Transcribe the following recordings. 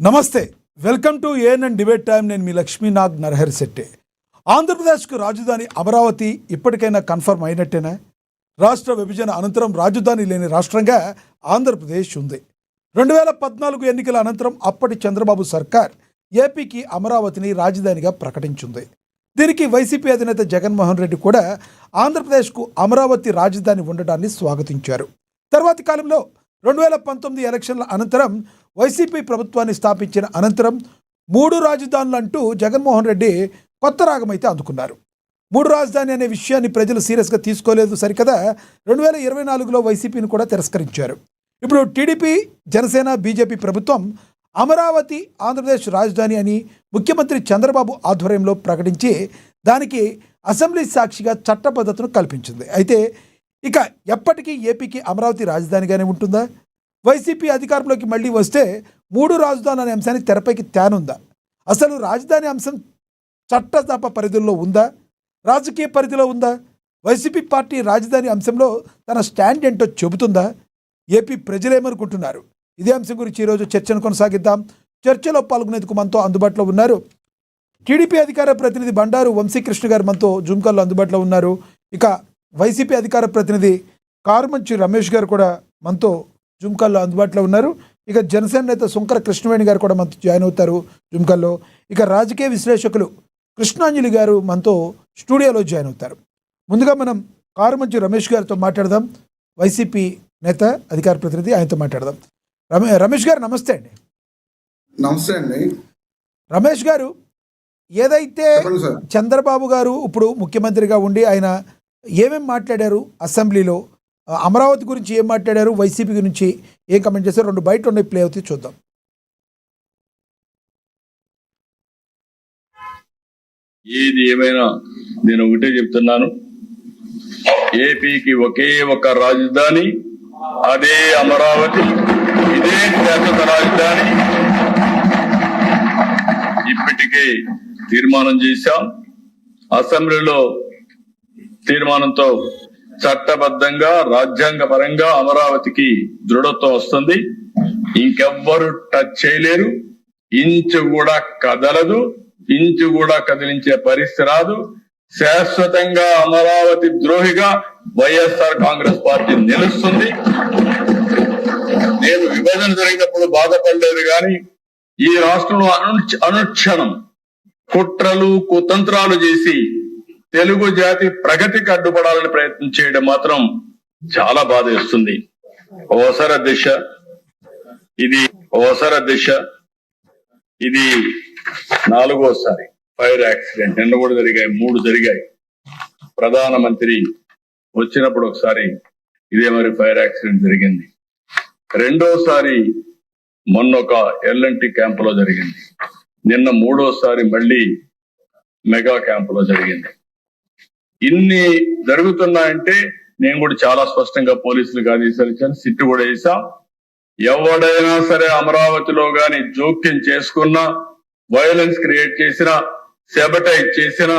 నమస్తే, welcome to ANN debate time. నేను మీ లక్ష్మీనాగ్ నరహరి శెట్టి. ఆంధ్రప్రదేశ్కు రాజధాని అమరావతి ఇప్పటికైనా కన్ఫర్మ్ అయినట్టేనా? రాష్ట్ర విభజన అనంతరం రాజధాని లేని రాష్ట్రంగా ఆంధ్రప్రదేశ్ ఉంది. 2014 ఎన్నికల అనంతరం అప్పటి చంద్రబాబు సర్కార్ ఏపీకి అమరావతిని రాజధానిగా ప్రకటించింది. దీనికి వైసీపీ అధినేత జగన్మోహన్ రెడ్డి కూడా ఆంధ్రప్రదేశ్కు అమరావతి రాజధాని ఉండడాన్ని స్వాగతించారు. తర్వాతి కాలంలో 2019 ఎలక్షన్ల అనంతరం వైసీపీ ప్రభుత్వాన్ని స్థాపించిన అనంతరం 3 రాజధానులు అంటూ జగన్మోహన్ రెడ్డి కొత్త రాగమైతే అందుకున్నారు. 3 రాజధాని అనే విషయాన్ని ప్రజలు సీరియస్గా తీసుకోలేదు సరికదా, 2024లో వైసీపీని కూడా తిరస్కరించారు. ఇప్పుడు టీడీపీ, జనసేన, బీజేపీ ప్రభుత్వం అమరావతి ఆంధ్రప్రదేశ్ రాజధాని అని ముఖ్యమంత్రి చంద్రబాబు ఆధ్వర్యంలో ప్రకటించి దానికి అసెంబ్లీ సాక్షిగా చట్టబద్ధతను కల్పించింది. అయితే ఇక ఎప్పటికీ ఏపీకి అమరావతి రాజధానిగానే ఉంటుందా? వైసీపీ అధికారంలోకి మళ్ళీ వస్తే 3 రాజధానులు అనే అంశాన్ని తెరపైకి తేనుందా? అసలు రాజధాని అంశం చట్టసభ పరిధిలో ఉందా, రాజకీయ పరిధిలో ఉందా? వైసీపీ పార్టీ రాజధాని అంశంలో తన స్టాండ్ ఏంటో చెబుతుందా? ఏపీ ప్రజలేమనుకుంటున్నారు? ఇదే అంశం గురించి ఈరోజు చర్చను కొనసాగిద్దాం. చర్చలో పాల్గొనేందుకు మనతో అందుబాటులో ఉన్నారు టీడీపీ అధికార ప్రతినిధి బండారు వంశీకృష్ణ గారు, మనతో జూమ్ కాల్లో అందుబాటులో ఉన్నారు. ఇక వైసీపీ అధికార ప్రతినిధి కారుమంచి రమేష్ గారు కూడా మనతో జూమ్ కాల్లో అందుబాటులో ఉన్నారు. ఇక జనసేన నేత సుంకర కృష్ణవేణి గారు కూడా మనతో జాయిన్ అవుతారు జూమ్ కాల్లో. ఇక రాజకీయ విశ్లేషకులు కృష్ణాంజలి గారు మనతో స్టూడియోలో జాయిన్ అవుతారు. ముందుగా మనం కారుమంచి రమేష్ గారితో మాట్లాడదాం. వైసీపీ నేత, అధికార ప్రతినిధి, ఆయనతో మాట్లాడదాం. రమేష్ గారు నమస్తే అండి. నమస్తే అండి. రమేష్ గారు, ఏదైతే చంద్రబాబు గారు ఇప్పుడు ముఖ్యమంత్రిగా ఉండి ఆయన ఏమేం మాట్లాడారు అసెంబ్లీలో, అమరావతి గురించి ఏం మాట్లాడారు, వైసీపీ గురించి ఏం కమెంట్ చేశారు, 2 బయట ఉన్నాయి, ప్లే అవుతాయి, చూద్దాం. ఏది ఏమైనా నేను ఒకటే చెప్తున్నాను, ఏపీకి ఒకే ఒక రాజధాని, అదే అమరావతి. ఇదే శాశ్వత రాజధాని. ఇప్పటికే తీర్మానం చేశాం. అసెంబ్లీలో తీర్మానంతో చట్టబద్ధంగా, రాజ్యాంగ పరంగా అమరావతికి దృఢత్వం వస్తుంది. ఇంకెవ్వరు టచ్ చేయలేరు. ఇంచు కూడా కదలదు, ఇంచు కూడా కదిలించే పరిస్థితి రాదు. శాశ్వతంగా అమరావతి ద్రోహిగా వైఎస్ఆర్ కాంగ్రెస్ పార్టీ నిలుస్తుంది. నేను విభజన జరిగినప్పుడు బాధపడలేదు, కానీ ఈ రాష్ట్రంలో అనుక్షణం కుట్రలు, కుతంత్రాలు చేసి తెలుగు జాతి ప్రగతికి అడ్డుపడాలని ప్రయత్నం చేయడం మాత్రం చాలా బాధ వేస్తుంది. అవసర దిశ ఇది 4వసారి ఫైర్ యాక్సిడెంట్. నిన్న కూడా జరిగాయి, 3 జరిగాయి. ప్రధానమంత్రి వచ్చినప్పుడు ఒకసారి ఇదే మరి ఫైర్ యాక్సిడెంట్ జరిగింది. 2వసారి మొన్న ఒక ఎల్ఎన్టీ క్యాంపులో జరిగింది. నిన్న 3వసారి మళ్ళీ మెగా క్యాంపులో జరిగింది. ఇన్ని జరుగుతున్నాయంటే నేను కూడా చాలా స్పష్టంగా పోలీసులకు ఆదేశాలు ఇచ్చాను, సిట్టు కూడా వేసాం. ఎవడైనా సరే అమరావతిలో గాని జోక్యం చేసుకున్నా, వైలెన్స్ క్రియేట్ చేసినా, సెబటైజ్ చేసినా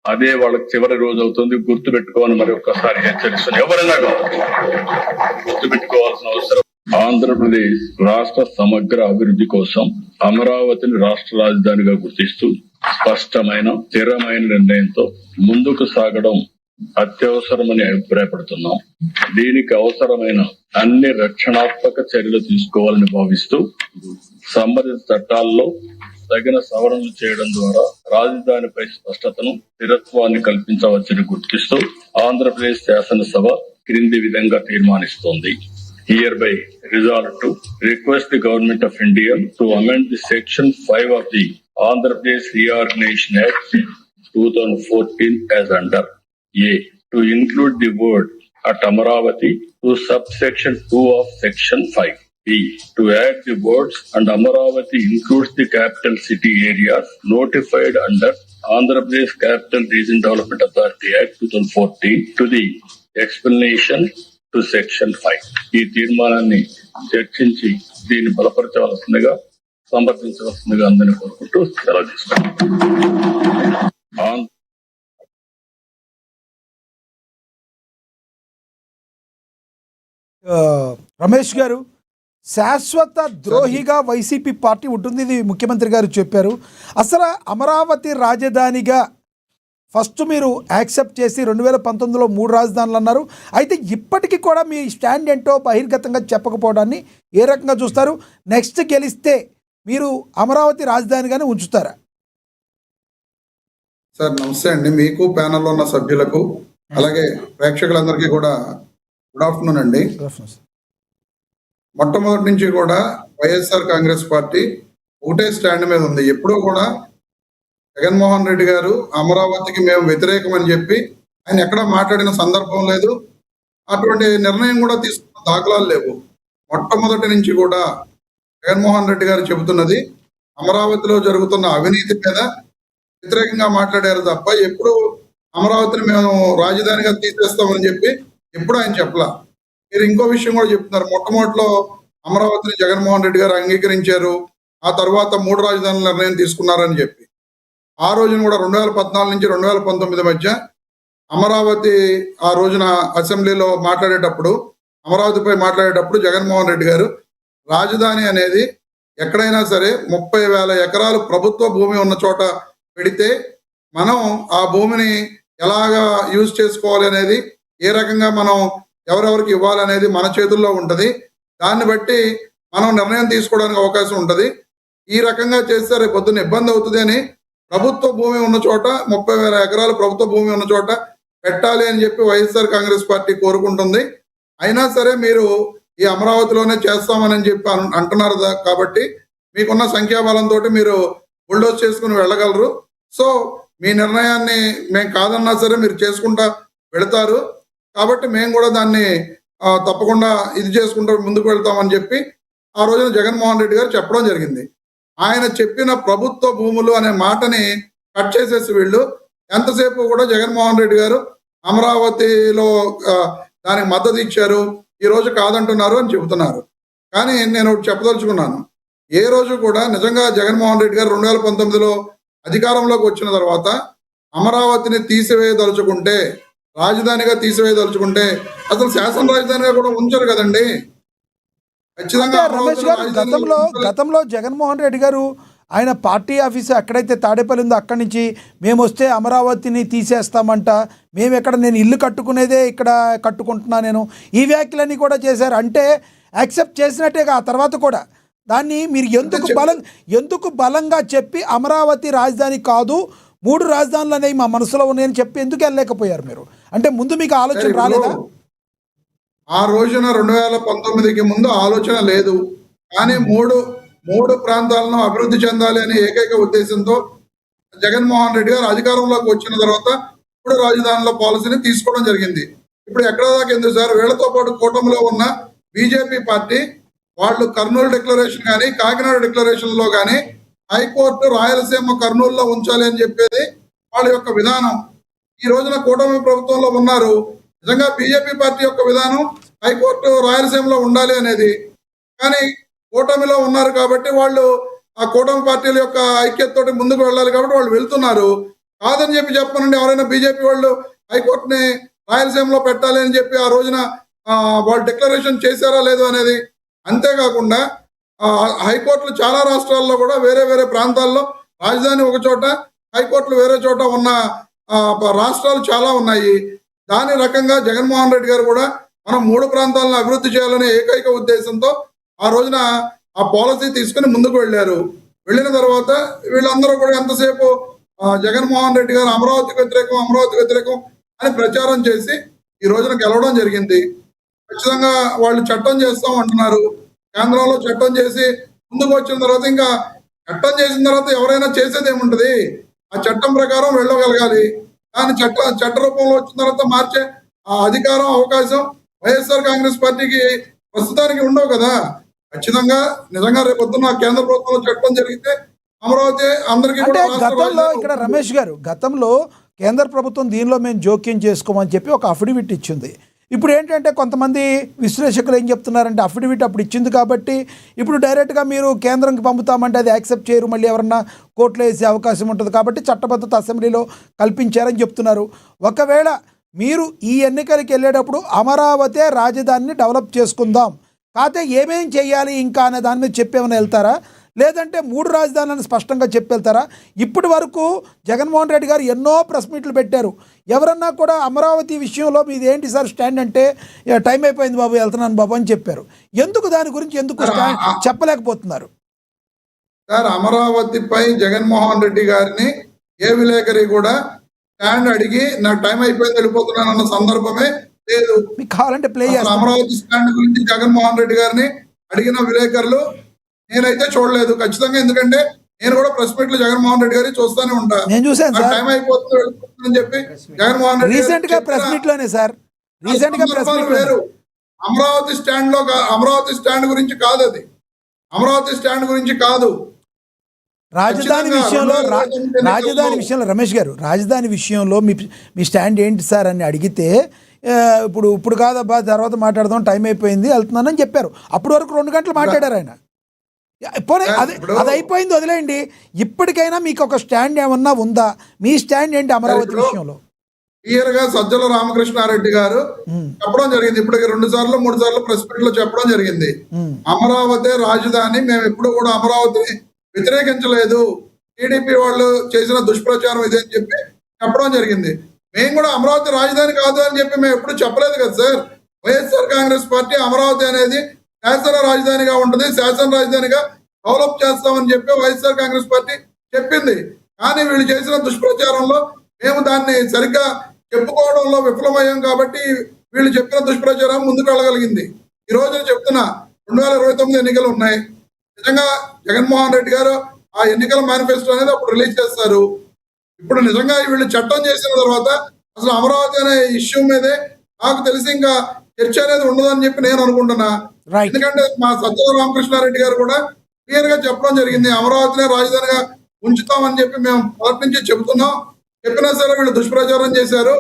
అదే వాళ్ళకి చివరి రోజు అవుతుంది. గుర్తుపెట్టుకోవాలని మరి ఒక్కసారి హెచ్చరిస్తాను. ఎవరైనా గుర్తుపెట్టుకోవాల్సిన అవసరం. ఆంధ్రప్రదేశ్ రాష్ట్ర సమగ్ర అభివృద్ధి కోసం అమరావతిని రాష్ట్ర రాజధానిగా గుర్తిస్తూ స్పష్టమైన, స్థిరమైన నిర్ణయంతో ముందుకు సాగడం అత్యవసరమని అభిప్రాయపడుతున్నాం. దీనికి అవసరమైన అన్ని రక్షణాత్మక చర్యలు తీసుకోవాలని భావిస్తూ సంబంధిత చట్టాల్లో తగిన సవరణలు చేయడం ద్వారా రాజధానిపై స్పష్టతను, స్థిరత్వాన్ని కల్పించవచ్చని గుర్తిస్తూ ఆంధ్రప్రదేశ్ శాసనసభ క్రింది విధంగా తీర్మానిస్తోంది. Hereby resolved to request the Government of India to amend the Section 5 of the Andhra Pradesh Reorganization Act 2014 as under A. To include the word at Amaravati to subsection 2 of Section 5. B. To add the words and Amaravati includes the capital city areas notified under Andhra Pradesh Capital Region Development Authority Act 2014 to the explanation to section 5. ఈ తీర్మానాన్ని చర్చించి దీన్ని బలపరచవలసిందిగా, సమర్థించవలసిందిగా అందరినీ కోరుకుంటూ సెలవు తీసుకుంటాం. రమేష్ గారు, శాశ్వత ద్రోహిగా వైసీపీ పార్టీ ఉంటుంది, ఇది ముఖ్యమంత్రి గారు చెప్పారు. అసలు అమరావతి రాజధానిగా ఫస్ట్ మీరు యాక్సెప్ట్ చేసి 2019లో 3 రాజధానులు అన్నారు. అయితే ఇప్పటికీ కూడా మీ స్టాండ్ ఏంటో బహిర్గతంగా చెప్పకపోవడాన్ని ఏ రకంగా చూస్తారు? నెక్స్ట్ గెలిస్తే మీరు అమరావతి రాజధానిగానే ఉంచుతారా? సార్ నమస్తే అండి. మీకు ప్యానెల్లో ఉన్న సభ్యులకు అలాగే ప్రేక్షకులందరికీ కూడా గుడ్ ఆఫ్టర్నూన్ అండి. మొట్టమొదటి నుంచి కూడా వైఎస్ఆర్ కాంగ్రెస్ పార్టీ ఒకటే స్టాండ్ మీద ఉంది. ఎప్పుడూ కూడా జగన్మోహన్ రెడ్డి గారు అమరావతికి మేము వ్యతిరేకం అని చెప్పి ఆయన ఎక్కడా మాట్లాడిన సందర్భం లేదు. అటువంటి నిర్ణయం కూడా తీసుకున్న దాఖలాలు లేవు. మొట్టమొదటి నుంచి కూడా జగన్మోహన్ రెడ్డి గారు చెబుతున్నది అమరావతిలో జరుగుతున్న అవినీతి మీద వ్యతిరేకంగా మాట్లాడారు తప్ప ఎప్పుడు అమరావతిని మేము రాజధానిగా తీసేస్తామని చెప్పి ఎప్పుడు ఆయన చెప్పలా. మీరు ఇంకో విషయం కూడా చెప్తున్నారు, మొట్టమొదటిలో అమరావతిని జగన్మోహన్ రెడ్డి గారు అంగీకరించారు, ఆ తర్వాత 3 రాజధానుల నిర్ణయం తీసుకున్నారని చెప్పి. ఆ రోజున కూడా 2014 నుంచి 2019 మధ్య అమరావతి ఆ రోజున అసెంబ్లీలో అమరావతిపై మాట్లాడేటప్పుడు జగన్మోహన్ రెడ్డి గారు రాజధాని అనేది ఎక్కడైనా సరే 30,000 ఎకరాలు ప్రభుత్వ భూమి ఉన్న చోట పెడితే మనం ఆ భూమిని ఎలాగా యూజ్ చేసుకోవాలి అనేది, ఏ రకంగా మనం ఎవరెవరికి ఇవ్వాలనేది మన చేతుల్లో ఉంటుంది. దాన్ని బట్టి మనం నిర్ణయం తీసుకోవడానికి అవకాశం ఉంటుంది. ఈ రకంగా చేస్తే రేపు పొద్దున్న ఇబ్బంది అవుతుంది అని ప్రభుత్వ భూమి ఉన్న చోట 30,000 ఎకరాలు ప్రభుత్వ భూమి ఉన్న చోట పెట్టాలి అని చెప్పి వైఎస్ఆర్ కాంగ్రెస్ పార్టీ కోరుకుంటుంది. అయినా సరే మీరు ఈ అమరావతిలోనే చేస్తామని చెప్పి అంటున్నారు కాబట్టి మీకున్న సంఖ్యాబలంతో మీరు బుల్డోజ్ చేసుకుని వెళ్ళగలరు. సో మీ నిర్ణయాన్ని మేము కాదన్నా సరే మీరు చేసుకుంటా వెళతారు. కాబట్టి మేము కూడా దాన్ని తప్పకుండా ఇది చేసుకుంటూ ముందుకు వెళ్తామని చెప్పి ఆ రోజున జగన్మోహన్ రెడ్డి గారు చెప్పడం జరిగింది. ఆయన చెప్పిన ప్రభుత్వ భూములు అనే మాటని కట్ చేసేసి వీళ్ళు ఎంతసేపు కూడా జగన్మోహన్ రెడ్డి గారు అమరావతిలో దానికి మద్దతు ఇచ్చారు, ఈ రోజు కాదంటున్నారు అని చెబుతున్నారు. కానీ నేను ఒకటి చెప్పదలుచుకున్నాను, ఏ రోజు కూడా నిజంగా జగన్మోహన్ రెడ్డి గారు 2019లో అధికారంలోకి వచ్చిన తర్వాత అమరావతిని తీసివేయదలుచుకుంటే, రాజధానిగా తీసివేయదలుచుకుంటే అసలు శాసన రాజధానిగా కూడా ఉంచారు కదండి. ఖచ్చితంగా రమేష్ గారు, గతంలో జగన్మోహన్ రెడ్డి గారు ఆయన పార్టీ ఆఫీసు ఎక్కడైతే తాడేపల్లి ఉందో అక్కడి నుంచి మేము వస్తే అమరావతిని తీసేస్తామంట, నేను ఇల్లు కట్టుకునేదే ఇక్కడ కట్టుకుంటున్నా నేను, ఈ వ్యాఖ్యలన్నీ కూడా చేశారు. అంటే యాక్సెప్ట్ చేసినట్టేగా ఆ తర్వాత కూడా దాన్ని మీరు ఎందుకు బలంగా చెప్పి అమరావతి రాజధాని కాదు 3 రాజధానులు అనేవి మా మనసులో ఉన్నాయని చెప్పి ఎందుకు వెళ్ళలేకపోయారు మీరు? అంటే ముందు మీకు ఆలోచన రాలేదా? ఆ రోజున 2019కి ముందు ఆలోచన లేదు. కానీ మూడు ప్రాంతాలను అభివృద్ధి చెందాలి అనే ఏకైక ఉద్దేశంతో జగన్మోహన్ రెడ్డి గారు అధికారంలోకి వచ్చిన తర్వాత 3 రాజధానుల పాలసీని తీసుకోవడం జరిగింది. ఇప్పుడు ఎక్కడ దాకా ఎందుకు సార్, వీళ్లతో పాటు కూటమిలో ఉన్న బీజేపీ పార్టీ వాళ్ళు కర్నూలు డిక్లరేషన్ కానీ కాకినాడ డిక్లరేషన్ లో కానీ హైకోర్టు రాయలసీమ కర్నూలులో ఉంచాలి అని చెప్పేది వాళ్ళ యొక్క విధానం. ఈ రోజున కూటమి ప్రభుత్వంలో ఉన్నారు, నిజంగా బీజేపీ పార్టీ యొక్క విధానం హైకోర్టు రాయలసీమలో ఉండాలి అనేది. కానీ కూటమిలో ఉన్నారు కాబట్టి వాళ్ళు ఆ కూటమి పార్టీల యొక్క ఐక్యతతోటి ముందుకు వెళ్ళాలి కాబట్టి వాళ్ళు వెళ్తున్నారు. కాదని చెప్పి చెప్పనండి, ఎవరైనా బీజేపీ వాళ్ళు హైకోర్టుని రాయలసీమలో పెట్టాలి అని చెప్పి ఆ రోజున వాళ్ళు డిక్లరేషన్ చేశారా లేదు అనేది. అంతేకాకుండా హైకోర్టులు చాలా రాష్ట్రాల్లో కూడా వేరే ప్రాంతాల్లో రాజధాని ఒక చోట, హైకోర్టులు వేరే చోట ఉన్న రాష్ట్రాలు చాలా ఉన్నాయి. దాని రకంగా జగన్మోహన్ రెడ్డి గారు కూడా మనం 3 ప్రాంతాలను అభివృద్ధి చేయాలనే ఏకైక ఉద్దేశంతో ఆ రోజున ఆ పాలసీ తీసుకుని ముందుకు వెళ్ళారు. వెళ్ళిన తర్వాత వీళ్ళందరూ కూడా ఎంతసేపు జగన్మోహన్ రెడ్డి గారు అమరావతికి వ్యతిరేకం అని ప్రచారం చేసి ఈ రోజున గెలవడం జరిగింది. ఖచ్చితంగా వాళ్ళు చట్టం చేస్తాం అంటున్నారు, కేంద్రంలో చట్టం చేసి ముందుకు వచ్చిన తర్వాత ఇంకా చట్టం చేసిన తర్వాత ఎవరైనా చేసేది ఏముంటది, ఆ చట్టం ప్రకారం వెళ్ళగలగాలి. దాని చట్ట రూపంలో వచ్చిన తర్వాత మార్చే ఆ అధికారం అవకాశం వైఎస్ఆర్ కాంగ్రెస్ పార్టీకి ప్రస్తుతానికి ఉండవు కదా. ఖచ్చితంగా నిజంగా రేపొద్దున కేంద్ర ప్రభుత్వంలో చట్టం జరిగితే అమరావతి అందరికీ గతంలో ఇక్కడ రమేష్ గారు, గతంలో కేంద్ర ప్రభుత్వం దీనిలో మేము జోక్యం చేసుకోమని చెప్పి ఒక అఫిడవిట్ ఇచ్చింది. ఇప్పుడు ఏంటంటే కొంతమంది విశ్లేషకులు ఏం చెప్తున్నారంటే అఫిడవిట్ అప్పుడు ఇచ్చింది కాబట్టి ఇప్పుడు డైరెక్ట్గా మీరు కేంద్రంకి పంపుతామంటే అది యాక్సెప్ట్ చేయరు, మళ్ళీ ఎవరన్నా కోర్టులో వేసే అవకాశం ఉంటుంది కాబట్టి చట్టబద్ధత అసెంబ్లీలో కల్పించారని చెప్తున్నారు. ఒకవేళ మీరు ఈ ఎన్నికలకి వెళ్ళేటప్పుడు అమరావతి రాజధానిని డెవలప్ చేసుకుందాం, కాకపోతే ఏమేం చేయాలి ఇంకా అనే దాని మీద చెప్పేమైనా వెళ్తారా, లేదంటే 3 రాజధానులను స్పష్టంగా చెప్పెళ్తారా? ఇప్పటి వరకు జగన్మోహన్ రెడ్డి గారు ఎన్నో ప్రెస్ మీట్లు పెట్టారు. ఎవరన్నా కూడా అమరావతి విషయంలో మీది ఏంటి సార్ స్టాండ్ అంటే టైం అయిపోయింది బాబు వెళ్తున్నాను బాబు అని చెప్పారు. ఎందుకు దాని గురించి ఎందుకు స్టాండ్ చెప్పలేకపోతున్నారు? సార్, అమరావతిపై జగన్మోహన్ రెడ్డి గారిని ఏ విలేకరి కూడా స్టాండ్ అడిగి నాకు టైం అయిపోయింది వెళ్ళిపోతున్నాను అన్న సందర్భమే లేదు. మీకు కావాలంటే ప్లే అసలు చేస్తాను. అమరావతి స్టాండ్ గురించి జగన్మోహన్ రెడ్డి గారిని అడిగిన విలేకరులు నేనైతే చూడలేదు ఖచ్చితంగా. ఎందుకంటే నేను కూడా ప్రెస్ మీట్లు జగన్మోహన్ రెడ్డి గారి చూస్తానే ఉంటా. నేను చూశాను సార్, టైం అయిపోతుంది వెళ్ళిపోతుందని చెప్పి జగన్మోహన్ రెడ్డి రీసెంట్ గా ప్రెస్ మీట్ లోనే సార్, రీసెంట్ గా ప్రెస్ మీట్ వేరు. అమరావతి స్టాండ్ లో అమరావతి స్టాండ్ గురించి కాదు, అది అమరావతి స్టాండ్ గురించి కాదు. రాజధాని విషయంలో రాజధాని విషయంలో రమేష్ గారు, రాజధాని విషయంలో మీ స్టాండ్ ఏంటి సార్ అని అడిగితే ఇప్పుడు కాదబ్బా తర్వాత మాట్లాడదాం టైం అయిపోయింది వెళ్తున్నానని చెప్పారు. అప్పటి వరకు 2 గంటలు మాట్లాడారు ఆయన. పోనీ అది అయిపోయింది వదిలేయండి. ఇప్పటికైనా మీకు ఒక స్టాండ్ ఏమన్నా ఉందా? మీ స్టాండ్ ఏంటి అమరావతి విషయంలో? క్లియర్ గా సజ్జల రామకృష్ణారెడ్డి గారు చెప్పడం జరిగింది. ఇప్పటికి 2 సార్లు 3 సార్లు ప్రెస్ మీట్ లో చెప్పడం జరిగింది. అమరావతి రాజధాని, మేము ఎప్పుడు కూడా అమరావతిని వ్యతిరేకించలేదు, టీడీపీ వాళ్ళు చేసిన దుష్ప్రచారం ఇదే అని చెప్పి చెప్పడం జరిగింది. మేము కూడా అమరావతి రాజధాని కాదు అని చెప్పి మేము ఎప్పుడు చెప్పలేదు కదా సార్. వైఎస్ఆర్ కాంగ్రెస్ పార్టీ అమరావతి అనేది శాసన రాజధానిగా ఉంటుంది, శాసన రాజధానిగా డెవలప్ చేస్తామని చెప్పి వైఎస్ఆర్ కాంగ్రెస్ పార్టీ చెప్పింది. కానీ వీళ్ళు చేసిన దుష్ప్రచారంలో మేము దాన్ని సరిగ్గా చెప్పుకోవడంలో విఫలమయ్యాం కాబట్టి వీళ్ళు చెప్పిన దుష్ప్రచారం ముందుకు వెళ్ళగలిగింది. ఈ రోజు చెప్తున్నా 2029 ఎన్నికలు ఉన్నాయి. నిజంగా జగన్మోహన్ రెడ్డి గారు ఆ ఎన్నికల మేనిఫెస్టో అనేది అప్పుడు రిలీజ్ చేస్తారు. ఇప్పుడు నిజంగా వీళ్ళు చట్టం చేసిన తర్వాత అసలు అమరావతి అనే ఇష్యూ మీదే నాకు తెలిసి ఇంకా చర్చ అనేది ఉండదని చెప్పి నేను అనుకుంటున్నా. ఎందుకంటే మా సజ్జల రామకృష్ణారెడ్డి గారు కూడా క్లియర్ గా చెప్పడం జరిగింది, అమరావతినే రాజధానిగా ఉంచుతామని చెప్పి మేము మొదటి నుంచి చెబుతున్నాం. చెప్పినా సరే వీళ్ళు దుష్ప్రచారం చేశారు,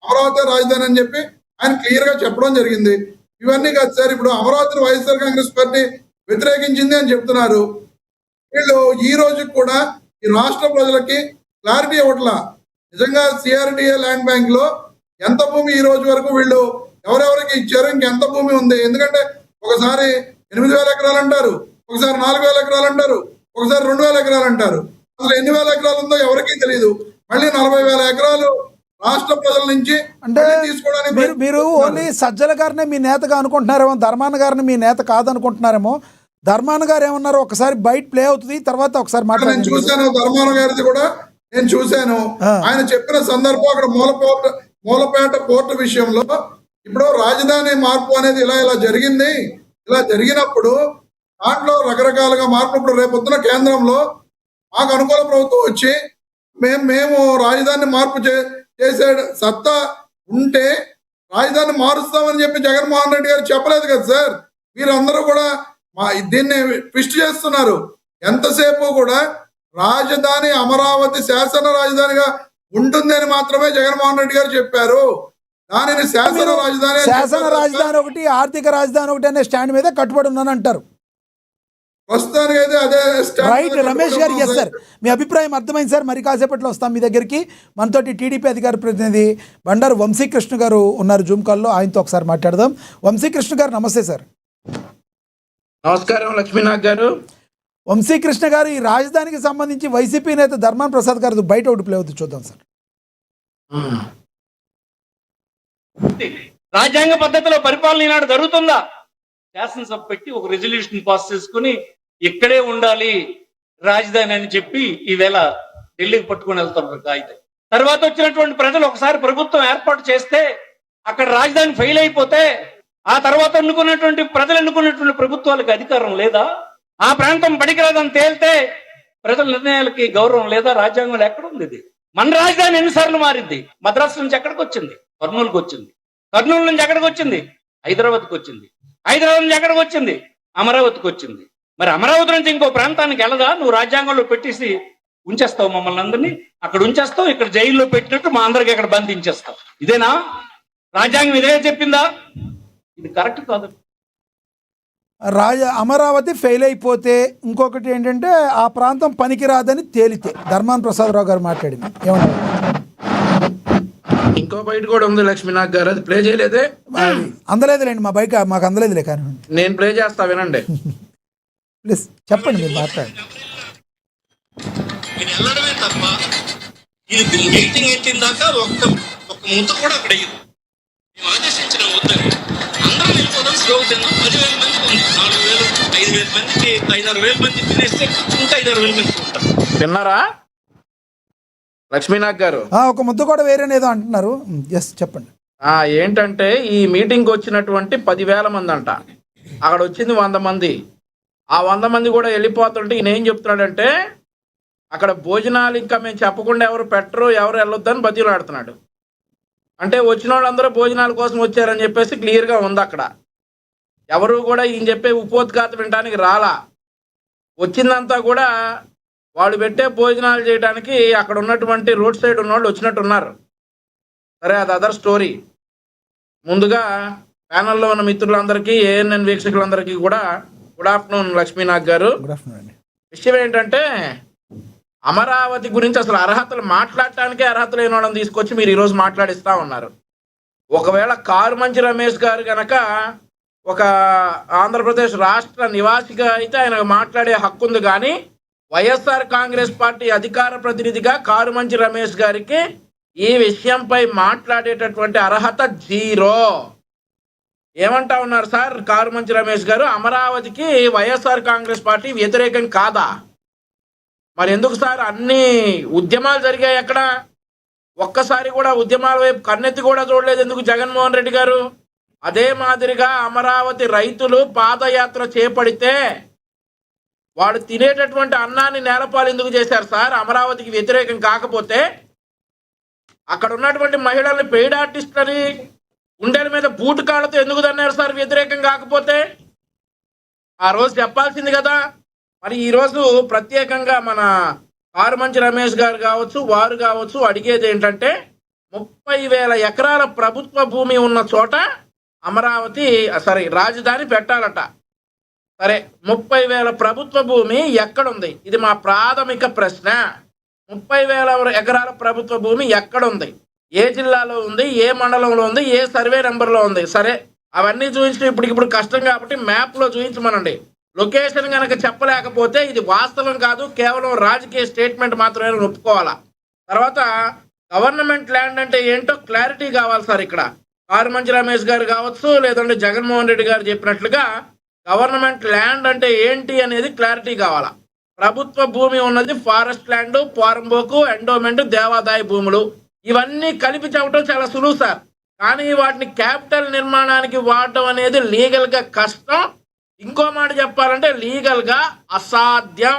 అమరావతి రాజధాని అని చెప్పి ఆయన క్లియర్ గా చెప్పడం జరిగింది. ఇవన్నీ కాదు సార్, ఇప్పుడు అమరావతిని వైఎస్ఆర్ కాంగ్రెస్ పార్టీ వ్యతిరేకించింది అని చెప్తున్నారు. వీళ్ళు ఈ రోజు కూడా ఈ రాష్ట్ర ప్రజలకి క్లారిటీ ఇవ్వట్లా. నిజంగా సిఆర్డిఏ ల్యాండ్ బ్యాంక్ లో ఎంత భూమి ఈ రోజు వరకు వీళ్ళు ఎవరెవరికి ఇచ్చారు, ఇంకెంత భూమి ఉంది? ఎందుకంటే ఒకసారి 8,000 ఎకరాలు అంటారు, ఒకసారి 4,000 ఎకరాలు అంటారు, ఒకసారి 2,000 ఎకరాలు అంటారు. అసలు ఎన్ని వేల ఎకరాలు ఉందో ఎవరికీ తెలియదు. మళ్ళీ 40,000 ఎకరాలు రాష్ట్ర ప్రజల నుంచి అంటే తీసుకోవడానికి మీరు ఓన్లీ సజ్జల గారినే మీ నేతగా అనుకుంటున్నారేమో, ధర్మాన గారిని మీ నేత కాదనుకుంటున్నారేమో. ధర్మాన గారు ఏమన్నారు ఒకసారి బయట ప్లే అవుతుంది, తర్వాత ఒకసారి నేను చూశాను. ధర్మాన గారిది కూడా నేను చూశాను. ఆయన చెప్పిన సందర్భం అక్కడ మూలపేట పోర్టు విషయంలో ఇప్పుడు రాజధాని మార్పు అనేది ఇలా జరిగింది. ఇలా జరిగినప్పుడు దాంట్లో రకరకాలుగా మార్పు. ఇప్పుడు రేపొద్దున కేంద్రంలో మాకు అనుకూల ప్రభుత్వం వచ్చి మేము రాజధాని మార్పు చేసే సత్తా ఉంటే రాజధాని మారుస్తామని చెప్పి జగన్మోహన్ రెడ్డి గారు చెప్పలేదు కదా సార్. వీరందరూ కూడా దీన్ని ట్విస్ట్ చేస్తున్నారు. ఎంతసేపు కూడా రాజధాని అమరావతి శాసన రాజధానిగా ఉంటుంది అని మాత్రమే జగన్మోహన్ రెడ్డి గారు చెప్పారు. దానిని శాసన రాజధాని ఒకటి, ఆర్థిక రాజధాని ఒకటి అనే స్టాండ్ మీద కట్టుబడి ఉన్నాను అంటారు. ప్రస్తుతానికి అయితే అదే రైట్. రమేష్ గారు, ఎస్ సార్, మీ అభిప్రాయం అర్థమైంది సార్. మరి కాసేపట్లో వస్తాం మీ దగ్గరికి. మనతోటి టీడీపీ అధికార ప్రతినిధి బండారు వంశీకృష్ణ గారు ఉన్నారు జూమ్ కాల్లో, ఆయనతో ఒకసారి మాట్లాడదాం. వంశీకృష్ణ గారు నమస్తే సార్. నమస్కారం లక్ష్మీనాథ్ గారు. వంశీకృష్ణ గారు, ఈ రాజధానికి సంబంధించి వైసీపీ నేత ధర్మాన ప్రసాద్ గారు బయట ఒకటి ప్లే అవుతుంది, చూద్దాం సార్. రాజ్యాంగ పద్ధతిలో పరిపాలన ఈనాడు జరుగుతుందా? శాసనసభ పెట్టి ఒక రెజల్యూషన్ పాస్ చేసుకుని ఇక్కడే ఉండాలి రాజధాని అని చెప్పి ఈవేళ ఢిల్లీకి పట్టుకుని వెళ్తున్నారు కాగితం. తర్వాత వచ్చినటువంటి ప్రజలు ఒకసారి ప్రభుత్వం ఏర్పాటు చేస్తే అక్కడ రాజధాని ఫెయిల్ అయిపోతే ఆ తర్వాత ప్రజలు ఎన్నుకున్నటువంటి ప్రభుత్వాలకు అధికారం లేదా? ఆ ప్రాంతం పడికిరాదని తేలితే ప్రజల నిర్ణయాలకి గౌరవం లేదా? రాజ్యాంగంలో ఎక్కడుంది ఇది? మన రాజధాని ఎన్నిసార్లు మారింది? మద్రాసు నుంచి ఎక్కడికి వచ్చింది? కర్నూలుకి వచ్చింది. కర్నూలు నుంచి ఎక్కడికి వచ్చింది? హైదరాబాద్కి వచ్చింది. హైదరాబాద్ నుంచి ఎక్కడికి వచ్చింది? అమరావతికి వచ్చింది. మరి అమరావతి నుంచి ఇంకో ప్రాంతానికి వెళ్ళదా? నువ్వు రాజ్యాంగంలో పెట్టేసి ఉంచేస్తావు మమ్మల్ని అందరినీ, అక్కడ ఉంచేస్తావు, ఇక్కడ జైల్లో పెట్టినట్టు మా అందరికి అక్కడ బంధించేస్తావు. ఇదేనా రాజ్యాంగం? ఇదే చెప్పిందా? ఇది కరెక్ట్ కాదు. అమరావతి ఫెయిల్ అయిపోతే ఇంకొకటి ఏంటంటే ఆ ప్రాంతం పనికిరాదని తేలితే ధర్మాన ప్రసాదరావు గారు మాట్లాడింది ఏమన్నా? ఇంకో బయట కూడా ఉంది లక్ష్మీనాథ్ గారు, అది ప్లే చేయలేదే. అది అందలేదులేండి, మా బైక్ మాకు అందలేదులే కానీ నేను ప్లే చేస్తా వినండి. ప్లీజ్ చెప్పండి, మీరు మాట్లాడండి. నేను వెళ్ళడమే తప్ప ఇది మీటింగ్ ఎత్తిన దాకా ఒక్క ముద్ద కూడా అక్కడ అయ్యింది. మేము ఆదేశించిన వద్దని అందరం వెళ్ళిపోదాం, స్లోగా తిందాం. 10,000 మంది ఉంది, 4,000 5,000 మందికి 5,000-6,000 మంది తినేస్తే ఇంకా 5,000 మంది ఉంటారు. విన్నారా లక్ష్మీనాథ్ గారు? ఒక ముద్ద కూడా వేరేనేదో అంటున్నారు. ఎస్ చెప్పండి. ఏంటంటే ఈ మీటింగ్కి వచ్చినటువంటి 10,000 మంది అంట, అక్కడ వచ్చింది 100 మంది. ఆ 100 మంది కూడా వెళ్ళిపోతుంటే ఈయన ఏం చెప్తున్నాడంటే అక్కడ భోజనాలు ఇంకా మేము చెప్పకుండా ఎవరు పెట్టరు, ఎవరు వెళ్ళొద్దని బతిలాడుతున్నాడు. అంటే వచ్చిన వాళ్ళందరూ భోజనాల కోసం వచ్చారని చెప్పేసి క్లియర్గా ఉంది. అక్కడ ఎవరు కూడా ఈయన చెప్పే ఉపోద్ఘాతం వినడానికి రాలా. వచ్చిందంతా కూడా వాళ్ళు పెట్టే భోజనాలు చేయడానికి అక్కడ ఉన్నటువంటి రోడ్ సైడ్ ఉన్నవాళ్ళు వచ్చినట్టున్నారు. సరే, అది అదర్ స్టోరీ. ముందుగా ప్యానల్లో ఉన్న మిత్రులందరికీ, ఏఎన్ఎన్ వీక్షకులందరికీ కూడా గుడ్ ఆఫ్టర్నూన్ లక్ష్మీనాథ్ గారు. గుడ్ ఆఫ్టర్నూన్ అండి. విషయం ఏంటంటే అమరావతి గురించి అసలు అర్హతలు మాట్లాడటానికే అర్హత లేని వాళ్ళని తీసుకొచ్చి మీరు ఈరోజు మాట్లాడిస్తా ఉన్నారు. ఒకవేళ కారుమంచి రమేష్ గారు గనక ఒక ఆంధ్రప్రదేశ్ రాష్ట్ర నివాసిగా అయితే ఆయనకు మాట్లాడే హక్కు ఉంది, కానీ వైఎస్ఆర్ కాంగ్రెస్ పార్టీ అధికార ప్రతినిధిగా కారుమంచి రమేష్ గారికి ఈ విషయంపై మాట్లాడేటటువంటి అర్హత జీరో. ఏమంటా ఉన్నారు సార్ కారుమంచి రమేష్ గారు? అమరావతికి వైఎస్ఆర్ కాంగ్రెస్ పార్టీ వ్యతిరేకం కాదా? మరి ఎందుకు సార్ అన్ని ఉద్యమాలు జరిగాయి, ఎక్కడ ఒక్కసారి కూడా ఉద్యమాల వైపు కన్నెత్తి కూడా చూడలేదు ఎందుకు జగన్మోహన్ రెడ్డి గారు? అదే మాదిరిగా అమరావతి రైతులు పాదయాత్ర చేపడితే వాడు తినేటటువంటి అన్నాన్ని నేలపాలు ఎందుకు చేశారు సార్? అమరావతికి వ్యతిరేకం కాకపోతే అక్కడ ఉన్నటువంటి మహిళల్ని పెయిడ్ ఆర్టిస్టులని గుండెల మీద బూటు కాళ్ళతో ఎందుకు తన్నారు సార్ వ్యతిరేకం కాకపోతే? ఆ రోజు చెప్పాల్సింది కదా. మరి ఈరోజు ప్రత్యేకంగా మన కారుమంచి రమేష్ గారు కావచ్చు, వారు కావచ్చు, అడిగేది ఏంటంటే 30,000 ఎకరాల ప్రభుత్వ భూమి ఉన్న చోట అమరావతి రాజధాని పెట్టాలట. సరే, 30,000 ప్రభుత్వ భూమి ఎక్కడుంది? ఇది మా ప్రాథమిక ప్రశ్న. 30,000 ఎకరాల ప్రభుత్వ భూమి ఎక్కడుంది? ఏ జిల్లాలో ఉంది? ఏ మండలంలో ఉంది? ఏ సర్వే నెంబర్లో ఉంది? సరే, అవన్నీ చూపించడం ఇప్పుడు కష్టం కాబట్టి మ్యాప్లో చూపించమనండి. లొకేషన్ కనుక చెప్పలేకపోతే ఇది వాస్తవం కాదు, కేవలం రాజకీయ స్టేట్మెంట్ మాత్రమే ఒప్పుకోవాలా. తర్వాత గవర్నమెంట్ ల్యాండ్ అంటే ఏంటో క్లారిటీ కావాలి సార్. ఇక్కడ కారుమంచి రమేష్ గారు కావచ్చు, లేదంటే జగన్మోహన్ రెడ్డి గారు చెప్పినట్లుగా గవర్నమెంట్ ల్యాండ్ అంటే ఏంటి అనేది క్లారిటీ కావాలా. ప్రభుత్వ భూమి ఉన్నది ఫారెస్ట్ ల్యాండ్, పోరంబోకు, ఎండోమెంట్, దేవాదాయ భూములు, ఇవన్నీ కలిపి చెప్పడం చాలా సులువు సార్. కానీ వాటిని క్యాపిటల్ నిర్మాణానికి వాడటం అనేది లీగల్గా కష్టం. ఇంకో మాట చెప్పాలంటే లీగల్గా అసాధ్యం.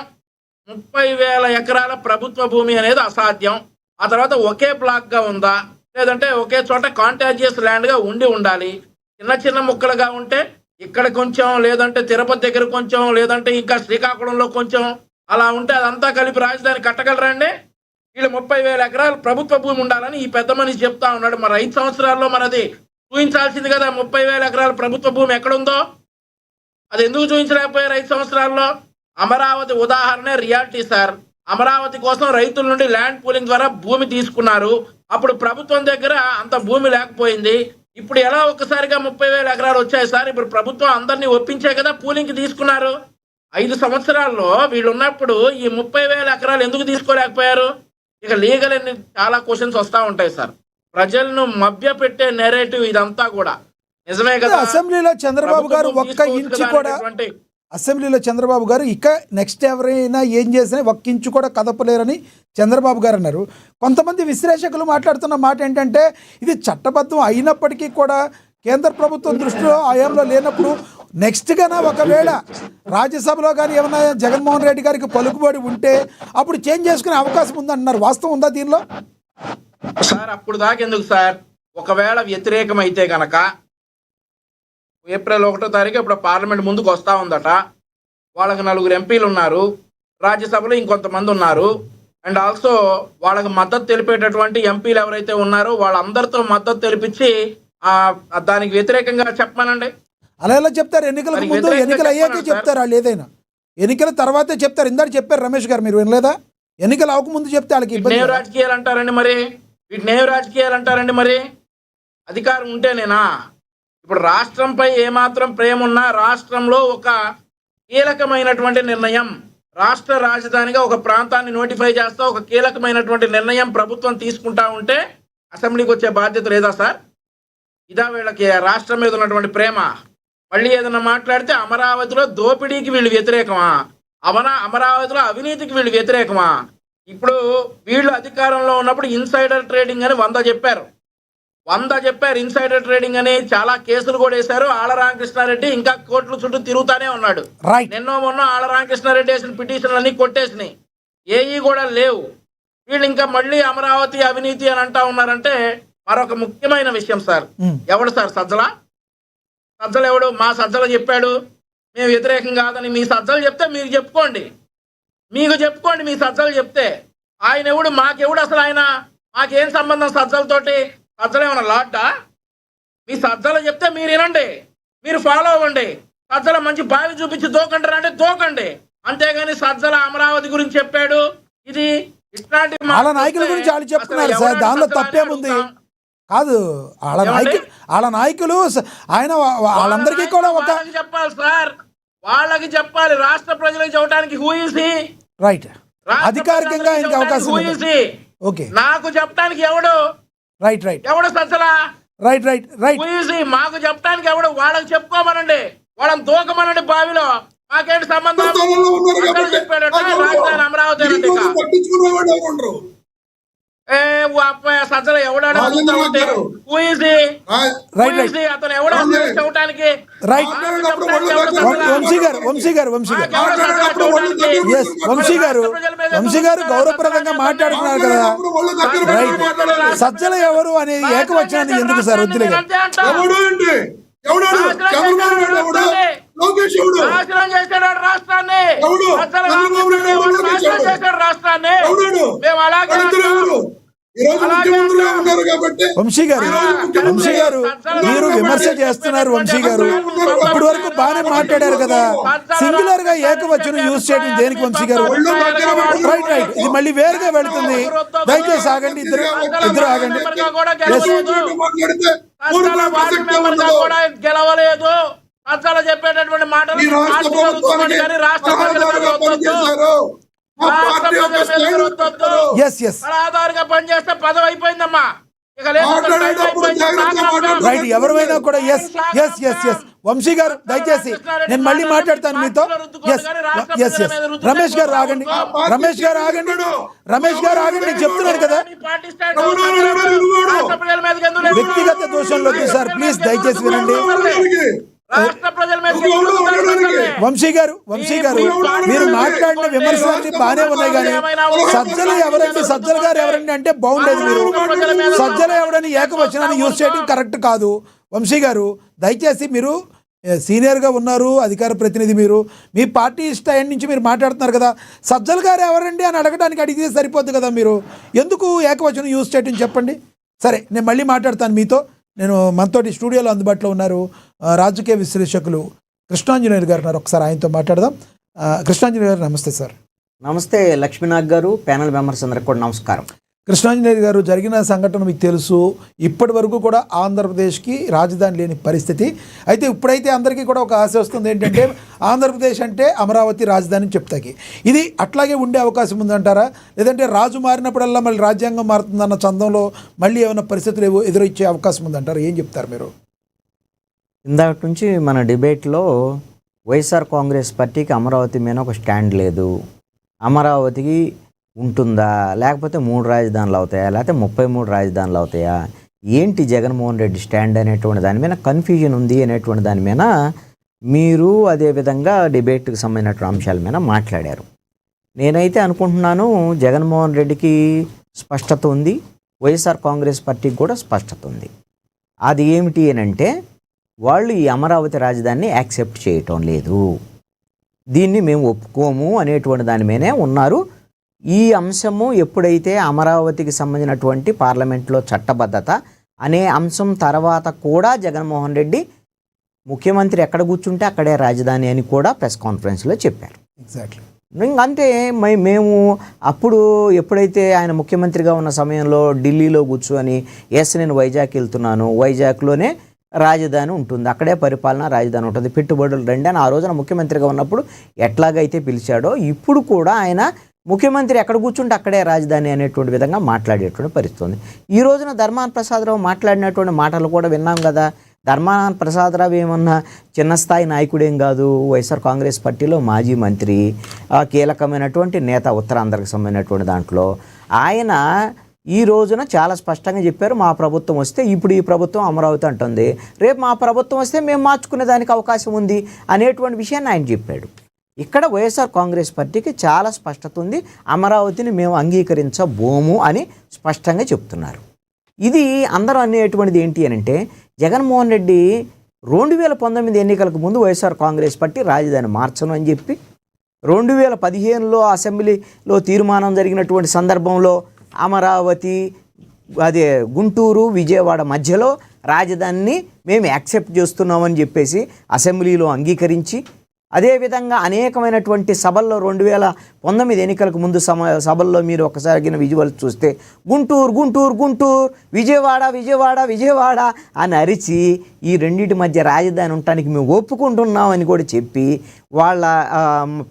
30,000 ఎకరాల ప్రభుత్వ భూమి అనేది అసాధ్యం. ఆ తర్వాత ఒకే బ్లాక్గా ఉందా, లేదంటే ఒకే చోట కాంటాజియస్ ల్యాండ్గా ఉండాలి. చిన్న చిన్న ముక్కలుగా ఉంటే ఇక్కడ కొంచెం, లేదంటే తిరుపతి దగ్గర కొంచెం, లేదంటే ఇంకా శ్రీకాకుళంలో కొంచెం, అలా ఉంటే అదంతా కలిపి రాజధాని కట్టగలరండి? వీళ్ళు 30,000 ఎకరాలు ప్రభుత్వ భూమి ఉండాలని ఈ పెద్ద మనిషి చెప్తా ఉన్నాడు. మరి 5 సంవత్సరాల్లో మరి అది చూపించాల్సింది కదా. 30,000 ఎకరాల ప్రభుత్వ భూమి ఎక్కడుందో అది ఎందుకు చూపించలేకపోయారు 5 సంవత్సరాల్లో? అమరావతి ఉదాహరణ రియాలిటీ సార్. అమరావతి కోసం రైతుల నుండి ల్యాండ్ పూలింగ్ ద్వారా భూమి తీసుకున్నారు. అప్పుడు ప్రభుత్వం దగ్గర అంత భూమి లేకపోయింది. ఇప్పుడు ఎలా ఒక్కసారిగా 30,000 ఎకరాలు వచ్చాయి సార్? ఇప్పుడు ప్రభుత్వం అందరినీ ఒప్పించే కదా పూలింగ్కి తీసుకున్నారు. 5 సంవత్సరాల్లో వీళ్ళు ఉన్నప్పుడు ఈ 30,000 ఎకరాలు ఎందుకు తీసుకోలేకపోయారు? ఇక లీగల్ చాలా క్వశ్చన్స్ వస్తూ ఉంటాయి సార్. ప్రజలను మభ్య పెట్టే నెరేటివ్ ఇదంతా కూడా నిజమే కదా. అసెంబ్లీలో చంద్రబాబు గారు ఒక్క ఇంచు కూడా, అసెంబ్లీలో చంద్రబాబు గారు ఇక నెక్స్ట్ ఎవరైనా ఏం చేసినా ఒక్క ఇంచు కూడా కదపలేరని చంద్రబాబు గారు అన్నారు. కొంతమంది విశ్లేషకులు మాట్లాడుతున్న మాట ఏంటంటే ఇది చట్టబద్ధం అయినప్పటికీ కూడా కేంద్ర ప్రభుత్వం దృష్టిలో ఆయంలో లేనప్పుడు నెక్స్ట్ గానా ఒకవేళ రాజ్యసభలో కానీ ఏమన్నా జగన్మోహన్ రెడ్డి గారికి పలుకుబడి ఉంటే అప్పుడు చేంజ్ చేసుకునే అవకాశం ఉందంటున్నారు. వాస్తవం ఉందా దీనిలో? సార్ అప్పుడు దాకా ఎందుకు సార్? ఒకవేళ వ్యతిరేకం అయితే కనుక ఏప్రిల్ 1వ తారీఖు ఇప్పుడు పార్లమెంట్ ముందుకు వస్తూ ఉందట. వాళ్ళకి 4 ఎంపీలు ఉన్నారు, రాజ్యసభలో ఇంకొంతమంది ఉన్నారు. అండ్ ఆల్సో వాళ్ళకి మద్దతు తెలిపేటటువంటి ఎంపీలు ఎవరైతే ఉన్నారో వాళ్ళందరితో మద్దతు తెలిపించి దానికి వ్యతిరేకంగా చెప్పమనండి. అలా ఎలా చెప్తారు? ఎన్నికలకు ముందు, ఎన్నికలు అయ్యాకే చెప్తారు వాళ్ళు. ఏదైనా ఎన్నికల తర్వాతే చెప్తారు. ఇందాక చెప్పారు రమేష్ గారు, మీరు వినలేదా? ఎన్నికలు అవ్వకముందు చెప్తే వాళ్ళకి ఇబ్బంది. రాజకీయాలు అంటారండి. మరి వీటిని ఏం రాజకీయాలు అంటారండి? మరి అధికారం ఉంటేనేనా? ఇప్పుడు రాష్ట్రంపై ఏమాత్రం ప్రేమ ఉన్నా, రాష్ట్రంలో ఒక కీలకమైనటువంటి నిర్ణయం, రాష్ట్ర రాజధానిగా ఒక ప్రాంతాన్ని నోటిఫై చేస్తా ఒక కీలకమైనటువంటి నిర్ణయం ప్రభుత్వం తీసుకుంటా ఉంటే అసెంబ్లీకి వచ్చే బాధ్యత లేదా సార్? ఇదా వీళ్ళకి రాష్ట్రం మీద ఉన్నటువంటి ప్రేమ? మళ్ళీ ఏదైనా మాట్లాడితే అమరావతిలో దోపిడీకి వీళ్ళు వ్యతిరేకమా, అమరావతిలో అవినీతికి వీళ్ళు వ్యతిరేకమా? ఇప్పుడు వీళ్ళు అధికారంలో ఉన్నప్పుడు ఇన్సైడర్ ట్రేడింగ్ అని 100 చెప్పారు ఇన్సైడర్ ట్రేడింగ్ అని. చాలా కేసులు కూడా వేశారు. ఆళ్ల రామకృష్ణారెడ్డి ఇంకా కోర్టుల చుట్టూ తిరుగుతానే ఉన్నాడు. నిన్నో మొన్న ఆళ్ల రామకృష్ణారెడ్డి వేసిన పిటిషన్లు అన్ని కొట్టేసినాయి, ఏఈ కూడా లేవు. వీళ్ళు ఇంకా మళ్ళీ అమరావతి అవినీతి అని అంటా ఉన్నారంటే మరొక ముఖ్యమైన విషయం సార్. ఎవడు సార్ సజ్జలు ఎవడు? మా సజ్జలు చెప్పాడు మేము వ్యతిరేకం కాదని. మీ సజ్జలు చెప్తే మీకు చెప్పుకోండి మీ సజ్జలు చెప్తే. ఆయన ఎవడు? మాకెవడు అసలు? ఆయన మాకేం సంబంధం సజ్జలతోటి? సజ్జలు ఏమన్నా లాడ్డా? మీ సజ్జలు చెప్తే మీరు వినండి, మీరు ఫాలో అవ్వండి. సజ్జల మంచి బావి చూపించి దూకంటారా అంటే దూకండి, అంతేగాని సజ్జల అమరావతి గురించి చెప్పాడు ఇది ఇట్లాంటి వాళ్ళ నాయకుల గురించి వాళ్ళు చెప్తున్నారు సార్, దానిలో తప్పేముంది? కాదు, వాళ్ళ నాయకులు ఆయన వాళ్ళందరికీ కూడా ఒక చెప్పాలి సార్, వాళ్ళకి చెప్పాలి. రాష్ట్ర ప్రజలకు చెప్పడానికి హూ ఈజ్ హి? రైట్, అధికారికంగా ఇంకా అవకాశం ఓకే నాకు చెప్పడానికి ఎవడు? రైట్ ఎవడు సజ్జల? రైట్ మాకు చెప్పడానికి ఎవడు? వాళ్ళకి చెప్పుకోమనండి, వాళ్ళని దూకమనండి బావిలో. మాకేంటి సంబంధం? చెప్పాడు రాజధాని అమరావతి. సజ్జల ఎవడాడు? అతను ఎవడో చెప్పడానికి? వంశీ గారు గౌరవప్రదంగా మాట్లాడుతున్నారు కదా. రైట్, సజ్జల ఎవరు అనే ఏకవచనాన్ని ఎందుకు సార్? వద్దులే. వంశీ గారు మీరు విమర్శ చేస్తున్నారు. వంశీ గారు ఇప్పటి వరకు బాగానే మాట్లాడారు కదా. సింగులర్ గా ఏకవచనం యూజ్ చేయడం దేనికి వంశీ గారు? రైట్, ఇది మళ్ళీ వేరుగా వెళుతుంది. దయచేసి ఆగండి, ఇద్దరు ఆగండి. గెలవలేదు సజ్జల చెప్పేటటువంటి మాటలు ఆధారంగా పనిచేస్తే పదవి అయిపోయిందమ్మా. రైట్, ఎవరైనా కూడా వంశీ గారు దయచేసి నేను మళ్ళీ మాట్లాడతాను మీతో. రమేష్ గారు ఆగండి, చెప్తున్నారు కదా. వ్యక్తిగత దోషంలోకి సార్ ప్లీజ్ దయచేసి వినండి. వంశీ గారు మీరు మాట్లాడిన విమర్శలన్నీ బాగానే ఉన్నాయి, కానీ సజ్జలు ఎవరండి, సజ్జల గారు ఎవరండి అంటే బాగుండేది. మీరు సజ్జల ఎవరని ఏకవచనాన్ని యూజ్ చేయడం కరెక్ట్ కాదు. వంశీ గారు దయచేసి మీరు సీనియర్గా ఉన్నారు, అధికార ప్రతినిధి, మీరు మీ పార్టీ స్టైల్ నుంచి మీరు మాట్లాడుతున్నారు కదా. సజ్జల గారు ఎవరండి అని అడగడానికి అడిగితే సరిపోద్ది కదా. మీరు ఎందుకు ఏకవచనం యూజ్ చేయడం చెప్పండి. సరే, నేను మళ్ళీ మాట్లాడతాను మీతో. నేను మనతోటి స్టూడియోలో అందుబాటులో ఉన్నారు రాజకీయ విశ్లేషకులు కృష్ణాంజనేయులు గారు ఉన్నారు. ఒకసారి ఆయనతో మాట్లాడదాం. కృష్ణాంజనేయులు గారు నమస్తే సార్. నమస్తే లక్ష్మీనాథ్ గారు, ప్యానల్ మెంబర్స్ అందరికి కూడా నమస్కారం. కృష్ణాంజనేయులు గారు, జరిగిన సంఘటన మీకు తెలుసు. ఇప్పటి వరకు కూడా ఆంధ్రప్రదేశ్కి రాజధాని లేని పరిస్థితి. అయితే ఇప్పుడైతే అందరికీ కూడా ఒక ఆశ వస్తుంది ఏంటంటే ఆంధ్రప్రదేశ్ అంటే అమరావతి రాజధాని చెప్తాకి. ఇది అట్లాగే ఉండే అవకాశం ఉందంటారా? లేదంటే రాజు మారినప్పుడల్లా మళ్ళీ రాజ్యాంగం మారుతుందన్న చందంలో మళ్ళీ ఏమైనా పరిస్థితులు ఎదురొచ్చే అవకాశం ఉందంటారా? ఏం చెప్తారు మీరు? ఇందాక నుంచి మన డిబేట్లో వైఎస్ఆర్ కాంగ్రెస్ పార్టీకి అమరావతి మీద ఒక స్టాండ్ లేదు. అమరావతికి ఉంటుందా, లేకపోతే 3 రాజధానులు అవుతాయా, లేకపోతే 33 రాజధానులు అవుతాయా, ఏంటి జగన్మోహన్ రెడ్డి స్టాండ్ అనేటువంటి దాని మీద కన్ఫ్యూజన్ ఉంది అనేటువంటి దాని మీద మీరు అదేవిధంగా డిబేట్కి సంబంధించిన అంశాల మీద మాట్లాడారు. నేనైతే అనుకుంటున్నాను జగన్మోహన్ రెడ్డికి స్పష్టత ఉంది, వైఎస్ఆర్ కాంగ్రెస్ పార్టీకి కూడా స్పష్టత ఉంది. అది ఏమిటి అని అంటే వాళ్ళు ఈ అమరావతి రాజధానిని యాక్సెప్ట్ చేయటం లేదు, దీన్ని మేము ఒప్పుకోము అనేటువంటి దాని మీదే ఉన్నారు. ఈ అంశము ఎప్పుడైతే అమరావతికి సంబంధించినటువంటి పార్లమెంట్లో చట్టబద్ధత అనే అంశం తర్వాత కూడా జగన్మోహన్ రెడ్డి ముఖ్యమంత్రి ఎక్కడ కూర్చుంటే అక్కడే రాజధాని అని కూడా ప్రెస్ కాన్ఫరెన్స్లో చెప్పారు. ఎగ్జాక్ట్లీ. అంటే మేము అప్పుడు ఎప్పుడైతే ఆయన ముఖ్యమంత్రిగా ఉన్న సమయంలో ఢిల్లీలో కూర్చొని నేను వైజాగ్ వెళ్తున్నాను, వైజాగ్లోనే రాజధాని ఉంటుంది, అక్కడే పరిపాలన రాజధాని ఉంటుంది, పెట్టుబడులు రండి అని ఆ రోజున ముఖ్యమంత్రిగా ఉన్నప్పుడు ఎట్లాగైతే పిలిచాడో ఇప్పుడు కూడా ఆయన ముఖ్యమంత్రి ఎక్కడ కూర్చుంటే అక్కడే రాజధాని అనేటువంటి విధంగా మాట్లాడేటువంటి పరిస్థితి. ఈ రోజున ధర్మాన ప్రసాదరావు మాట్లాడినటువంటి మాటలు కూడా విన్నాం కదా. ధర్మాన ప్రసాదరావు ఏమన్నా చిన్న స్థాయి నాయకుడేం కాదు, వైఎస్ఆర్ కాంగ్రెస్ పార్టీలో మాజీ మంత్రి, కీలకమైనటువంటి నేత, ఉత్తరాంధ్రకు సంబంధించినటువంటి దాంట్లో ఆయన ఈ రోజున చాలా స్పష్టంగా చెప్పారు, మా ప్రభుత్వం వస్తే, ఇప్పుడు ఈ ప్రభుత్వం అమరావతి అంటుంది, రేపు మా ప్రభుత్వం వస్తే మేము మార్చుకునే దానికి అవకాశం ఉంది అనేటువంటి విషయాన్ని ఆయన చెప్పాడు. ఇక్కడ వైఎస్ఆర్ కాంగ్రెస్ పార్టీకి చాలా స్పష్టత ఉంది, అమరావతిని మేము అంగీకరించబోము అని స్పష్టంగా చెప్తున్నారు. ఇది అందరూ అనేటువంటిది ఏంటి అని అంటే, జగన్మోహన్ రెడ్డి 2019 ఎన్నికలకు ముందు వైఎస్ఆర్ కాంగ్రెస్ పార్టీ రాజధాని మార్చను అని చెప్పి 2015లో అసెంబ్లీలో తీర్మానం జరిగినటువంటి సందర్భంలో అమరావతి గుంటూరు విజయవాడ మధ్యలో రాజధానిని మేము యాక్సెప్ట్ చేస్తున్నామని చెప్పేసి అసెంబ్లీలో అంగీకరించి, అదేవిధంగా అనేకమైనటువంటి సభల్లో 2019 ఎన్నికలకు ముందు సభల్లో మీరు ఒకసారి విజువల్స్ చూస్తే గుంటూరు గుంటూరు గుంటూరు, విజయవాడ విజయవాడ విజయవాడ అని అరిచి ఈ రెండింటి మధ్య రాజధాని ఉండటానికి మేము ఒప్పుకుంటున్నామని కూడా చెప్పి వాళ్ళ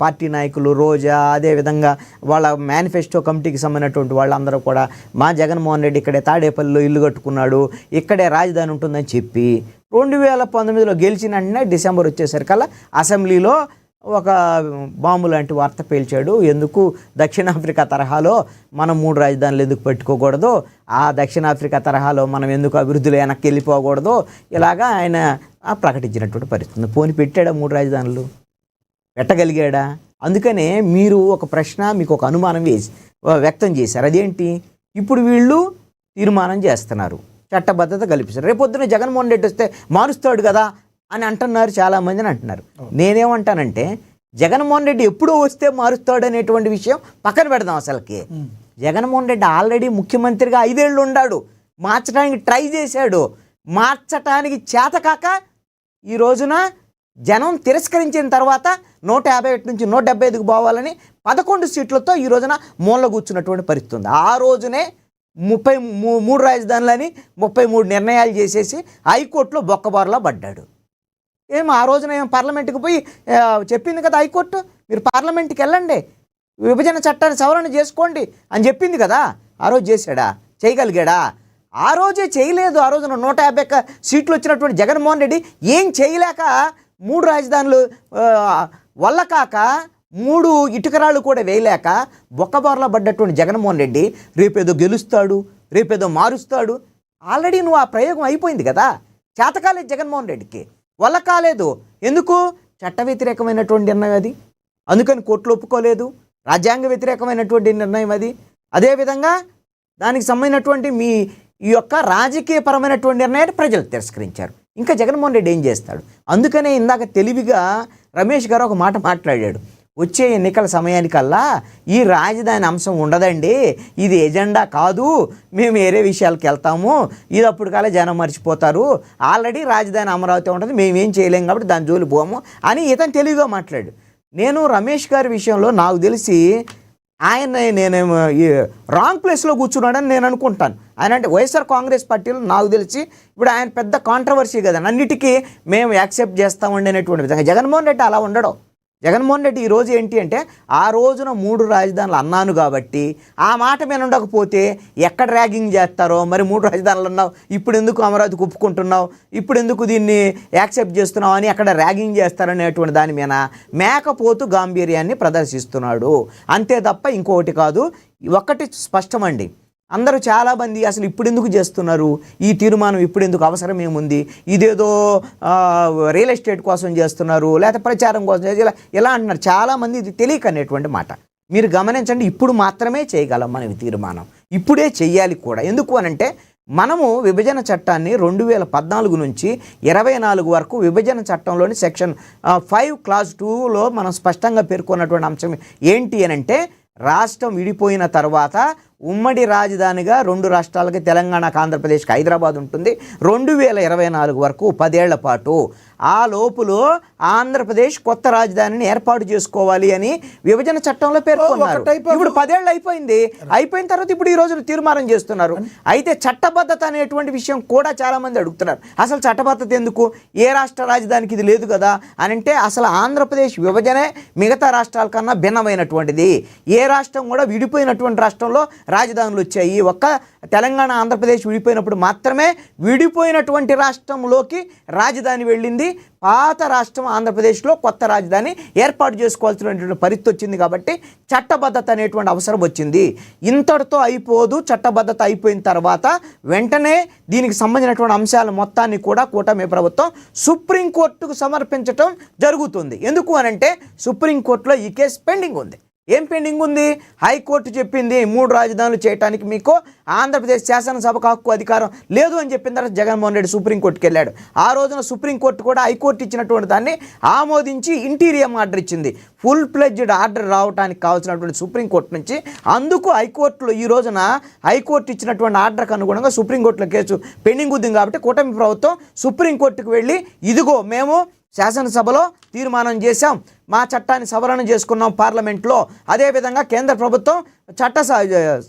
పార్టీ నాయకులు రోజా, అదేవిధంగా వాళ్ళ మేనిఫెస్టో కమిటీకి సంబంధించినటువంటి వాళ్ళందరూ కూడా మా జగన్మోహన్ రెడ్డి ఇక్కడే తాడేపల్లిలో ఇల్లు కట్టుకున్నాడు, ఇక్కడే రాజధాని ఉంటుందని చెప్పి 2019లో గెలిచిన వెంటనే డిసెంబర్ వచ్చేసరికల్లా అసెంబ్లీలో ఒక బాంబు లాంటి వార్త పేల్చాడు. ఎందుకు దక్షిణాఫ్రికా తరహాలో మనం 3 రాజధానులు ఎందుకు పెట్టుకోకూడదు, ఆ దక్షిణాఫ్రికా తరహాలో మనం ఎందుకు అభివృద్ధిలో వెనక్కి వెళ్ళిపోకూడదు, ఇలాగా ఆయన ప్రకటించినటువంటి పరిస్థితి. పోని పెట్టాడా 3 రాజధానులు? పెట్టగలిగాడా? అందుకనే మీరు ఒక ప్రశ్న, మీకు ఒక అనుమానం వ్యక్తం చేశారు. అదేంటి, ఇప్పుడు వీళ్ళు తీర్మానం చేస్తున్నారు, చట్టబద్ధత కల్పిస్తారు, రేపొద్దున జగన్మోహన్ రెడ్డి వస్తే మారుస్తాడు కదా అని అంటున్నారు, చాలామంది అని అంటున్నారు. నేనేమంటానంటే, జగన్మోహన్ రెడ్డి ఎప్పుడో వస్తే మారుస్తాడు అనేటువంటి విషయం పక్కన పెడదాం. అసలుకి జగన్మోహన్ రెడ్డి ఆల్రెడీ ముఖ్యమంత్రిగా 5 ఏళ్ళు ఉన్నాడు, మార్చడానికి ట్రై చేశాడు, మార్చటానికి చేతకాక ఈ రోజున జనం తిరస్కరించిన తర్వాత 151 నుంచి 175కు పోవాలని 11 సీట్లతో ఈ రోజున మూల కూర్చున్నటువంటి పరిస్థితి ఉంది. ఆ రోజునే 33 రాజధానులని 33 నిర్ణయాలు చేసేసి హైకోర్టులో బొక్కబారులో పడ్డాడు. ఆ రోజున పార్లమెంట్కి పోయి చెప్పింది కదా హైకోర్టు, మీరు పార్లమెంట్కి వెళ్ళండి, విభజన చట్టాన్ని సవరణ చేసుకోండి అని చెప్పింది కదా. ఆ రోజు చేశాడా? చేయగలిగాడా? ఆ రోజే చేయలేదు. ఆ రోజున 151 సీట్లు వచ్చినటువంటి జగన్మోహన్ రెడ్డి ఏం చేయలేక 3 రాజధానులు వల్ల కాక 3 ఇటుకరాళ్ళు కూడా వేయలేక బొక్కబారులో పడ్డటువంటి జగన్మోహన్ రెడ్డి రేపేదో గెలుస్తాడు, రేపేదో మారుస్తాడు. ఆల్రెడీ నువ్వు ఆ ప్రయోగం అయిపోయింది కదా. చేతకాలేదు జగన్మోహన్ రెడ్డికి, వల్ల కాలేదు. ఎందుకు? చట్ట వ్యతిరేకమైనటువంటి నిర్ణయం అది, అందుకని కోర్టులు ఒప్పుకోలేదు. రాజ్యాంగ వ్యతిరేకమైనటువంటి నిర్ణయం అది. అదేవిధంగా దానికి సంబంధించినటువంటి మీ ఈ యొక్క రాజకీయపరమైనటువంటి నిర్ణయాన్ని ప్రజలు తిరస్కరించారు. ఇంకా జగన్మోహన్ రెడ్డి ఏం చేస్తాడు? అందుకనే ఇందాక తెలివిగా రమేష్ గారు ఒక మాట మాట్లాడాడు, వచ్చే ఎన్నికల సమయానికల్లా ఈ రాజధాని అంశం ఉండదండి, ఇది ఎజెండా కాదు, మేము వేరే విషయాలకు వెళ్తాము, ఇది అప్పుడు కాలే జనం మర్చిపోతారు, ఆల్రెడీ రాజధాని అమరావతి ఉంటుంది, మేమేం చేయలేం కాబట్టి దాని జోలి పోము అని ఇతను తెలివిగా మాట్లాడు. నేను రమేష్ గారి విషయంలో నాకు తెలిసి ఆయన నేనేమో రాంగ్ ప్లేస్లో కూర్చున్నాడని నేను అనుకుంటాను. ఆయన అంటే వైఎస్ఆర్ కాంగ్రెస్ పార్టీలో నాకు తెలిసి ఇప్పుడు ఆయన పెద్ద కాంట్రవర్సీ కదా, అన్నిటికీ మేము యాక్సెప్ట్ చేస్తామండి అనేటువంటి విధంగా. జగన్మోహన్ రెడ్డి అలా ఉండడం. జగన్మోహన్ రెడ్డి ఈరోజు ఏంటి అంటే, ఆ రోజున 3 రాజధానులు అన్నాను కాబట్టి ఆ మాట మీద ఉండకపోతే ఎక్కడ ర్యాగింగ్ చేస్తారో, మరి 3 రాజధానులు అన్నావు, ఇప్పుడు ఎందుకు అమరావతికి ఒప్పుకుంటున్నావు, ఇప్పుడు ఎందుకు దీన్ని యాక్సెప్ట్ చేస్తున్నావు అని అక్కడ ర్యాగింగ్ చేస్తారనేటువంటి దాని మీద మేకపోతు గాంభీర్యాన్ని ప్రదర్శిస్తున్నాడు. అంతే తప్ప ఇంకొకటి కాదు. ఒకటి స్పష్టమండి, అందరూ చాలామంది అసలు ఇప్పుడు ఎందుకు చేస్తున్నారు ఈ తీర్మానం, ఇప్పుడు ఎందుకు అవసరం ఏముంది, ఇదేదో రియల్ ఎస్టేట్ కోసం చేస్తున్నారు, లేకపోతే ప్రచారం కోసం ఇలా అంటున్నారు చాలామంది. ఇది తెలియక అనేటువంటి మాట మీరు గమనించండి. ఇప్పుడు మాత్రమే చేయగలం మనం ఈ తీర్మానం, ఇప్పుడే చెయ్యాలి కూడా. ఎందుకు అనంటే, మనము విభజన చట్టాన్ని 2014 నుంచి 24 వరకు విభజన చట్టంలోని సెక్షన్ 5 క్లాజ్ 2లో మనం స్పష్టంగా పేర్కొన్నటువంటి అంశం ఏంటి అనంటే, రాష్ట్రం విడిపోయిన తర్వాత ఉమ్మడి రాజధానిగా 2 రాష్ట్రాలకి, తెలంగాణకు, ఆంధ్రప్రదేశ్కి, హైదరాబాద్ ఉంటుంది 2024 వరకు 10 ఏళ్ల పాటు. ఆ లోపులో ఆంధ్రప్రదేశ్ కొత్త రాజధానిని ఏర్పాటు చేసుకోవాలి అని విభజన చట్టంలో పేర్కొన్నారు. ఇప్పుడు 10 ఏళ్ళు అయిపోయింది. అయిపోయిన తర్వాత ఇప్పుడు ఈ రోజు తీర్మానం చేస్తున్నారు. అయితే చట్టబద్ధత అనేటువంటి విషయం కూడా చాలా మంది అడుగుతున్నారు. అసలు చట్టబద్ధత ఎందుకు? ఏ రాష్ట్ర రాజధానికి ఇది లేదు కదా అని అంటే, అసలు ఆంధ్రప్రదేశ్ విభజనే మిగతా రాష్ట్రాల కన్నా భిన్నమైనటువంటిది. ఏ రాష్ట్రం కూడా విడిపోయినటువంటి రాష్ట్రంలో రాజధానులు వచ్చాయి. ఒక్క తెలంగాణ, ఆంధ్రప్రదేశ్ విడిపోయినప్పుడు మాత్రమే విడిపోయినటువంటి రాష్ట్రంలోకి రాజధాని వెళ్ళింది. పాత రాష్ట్రం ఆంధ్రప్రదేశ్లో కొత్త రాజధాని ఏర్పాటు చేసుకోవాల్సినటువంటి పరిస్థితి వచ్చింది. కాబట్టి చట్టబద్ధత అనేటువంటి అవసరం వచ్చింది. ఇంతటితో అయిపోదు. చట్టబద్ధత అయిపోయిన తర్వాత వెంటనే దీనికి సంబంధించినటువంటి అంశాల మొత్తాన్ని కూడా కూటమి ప్రభుత్వం సుప్రీంకోర్టుకు సమర్పించడం జరుగుతుంది. ఎందుకు అనంటే, సుప్రీంకోర్టులో ఈ కేసు పెండింగ్ ఉంది. ఏం పెండింగ్ ఉంది? హైకోర్టు చెప్పింది 3 రాజధానులు చేయడానికి మీకు ఆంధ్రప్రదేశ్ శాసనసభకు హక్కు, అధికారం లేదు అని చెప్పిన తర్వాత జగన్మోహన్ రెడ్డి సుప్రీంకోర్టుకి వెళ్ళాడు. ఆ రోజున సుప్రీంకోర్టు కూడా హైకోర్టు ఇచ్చినటువంటి దాన్ని ఆమోదించి ఇంటీరియం ఆర్డర్ ఇచ్చింది. ఫుల్ ప్లెడ్జ్డ్ ఆర్డర్ రావడానికి కావాల్సినటువంటి సుప్రీంకోర్టు నుంచి. అందుకు హైకోర్టులో ఈ రోజున హైకోర్టు ఇచ్చినటువంటి ఆర్డర్కి అనుగుణంగా సుప్రీంకోర్టులో కేసు పెండింగ్ ఉంది. కాబట్టి కూటమి ప్రభుత్వం సుప్రీంకోర్టుకు వెళ్ళి, ఇదిగో మేము శాసనసభలో తీర్మానం చేశాం, మా చట్టాన్ని సవరణ చేసుకున్నాం పార్లమెంట్లో. అదేవిధంగా కేంద్ర ప్రభుత్వం చట్ట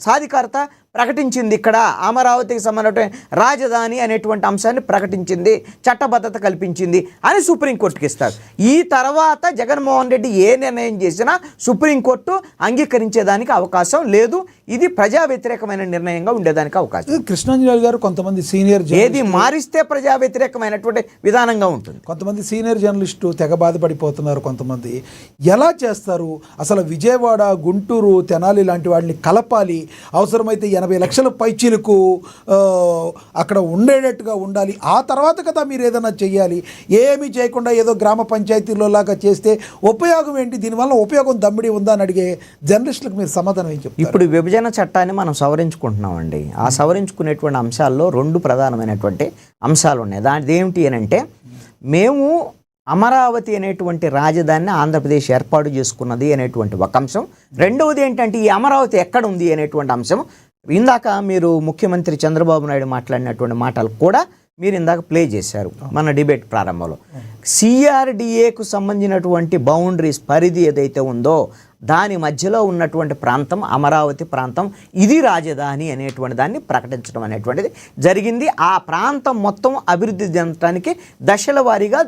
సాధికారత ప్రకటించింది. ఇక్కడ అమరావతికి సంబంధించిన రాజధాని అనేటువంటి అంశాన్ని ప్రకటించింది, చట్టబద్ధత కల్పించింది అని సుప్రీంకోర్టుకి ఇస్తారు. ఈ తర్వాత జగన్మోహన్ రెడ్డి ఏ నిర్ణయం చేసినా సుప్రీంకోర్టు అంగీకరించేదానికి అవకాశం లేదు. ఇది ప్రజా వ్యతిరేకమైన నిర్ణయంగా ఉండేదానికి అవకాశం. కృష్ణాంజలి గారు, కొంతమంది సీనియర్ ఏది మారిస్తే ప్రజా వ్యతిరేకమైనటువంటి విధానంగా ఉంటుంది. కొంతమంది సీనియర్ జర్నలిస్టు తెగ బాధపడిపోతున్నారు. కొంతమంది ఎలా చేస్తారు? అసలు విజయవాడ, గుంటూరు, తెనాలి లాంటి వాటిని కలపాలి. అవసరమైతే 80 లక్షల పైచీలకు అక్కడ ఉండేటట్టుగా ఉండాలి. ఆ తర్వాత కదా మీరు ఏదైనా చెయ్యాలి. ఏమీ చేయకుండా ఏదో గ్రామ పంచాయతీలో లాగా చేస్తే ఉపయోగం ఏంటి? దీనివల్ల ఉపయోగం దమ్మిడి ఉందా అని అడిగే జర్నలిస్టులకు మీరు సమాధానం ఏం చెప్తారు? ఇప్పుడు విభజన చట్టాన్ని మనం సవరించుకుంటున్నామండి. ఆ సవరించుకునేటువంటి అంశాల్లో 2 ప్రధానమైనటువంటి అంశాలు ఉన్నాయి. దానిది ఏమిటి అని అంటే, మేము అమరావతి అనేటువంటి రాజధానిని ఆంధ్రప్రదేశ్ ఏర్పాటు చేసుకున్నది అనేటువంటి ఒక అంశం. రెండవది ఏంటంటే, ఈ అమరావతి ఎక్కడ ఉంది అనేటువంటి అంశం. ఇందాక మీరు ముఖ్యమంత్రి చంద్రబాబు నాయుడు మాట్లాడినటువంటి మాటలు కూడా మీరు ఇందాక ప్లే చేశారు మన డిబేట్ ప్రారంభంలో. సిఆర్డిఏకు సంబంధించినటువంటి బౌండరీస్, పరిధి ఏదైతే ఉందో దాని మధ్యలో ఉన్నటువంటి ప్రాంతం అమరావతి ప్రాంతం, ఇది రాజధాని అనేటువంటి దాన్ని ప్రకటించడం అనేటువంటిది జరిగింది. ఆ ప్రాంతం మొత్తం అభివృద్ధి చెందడానికి దశల వారీగా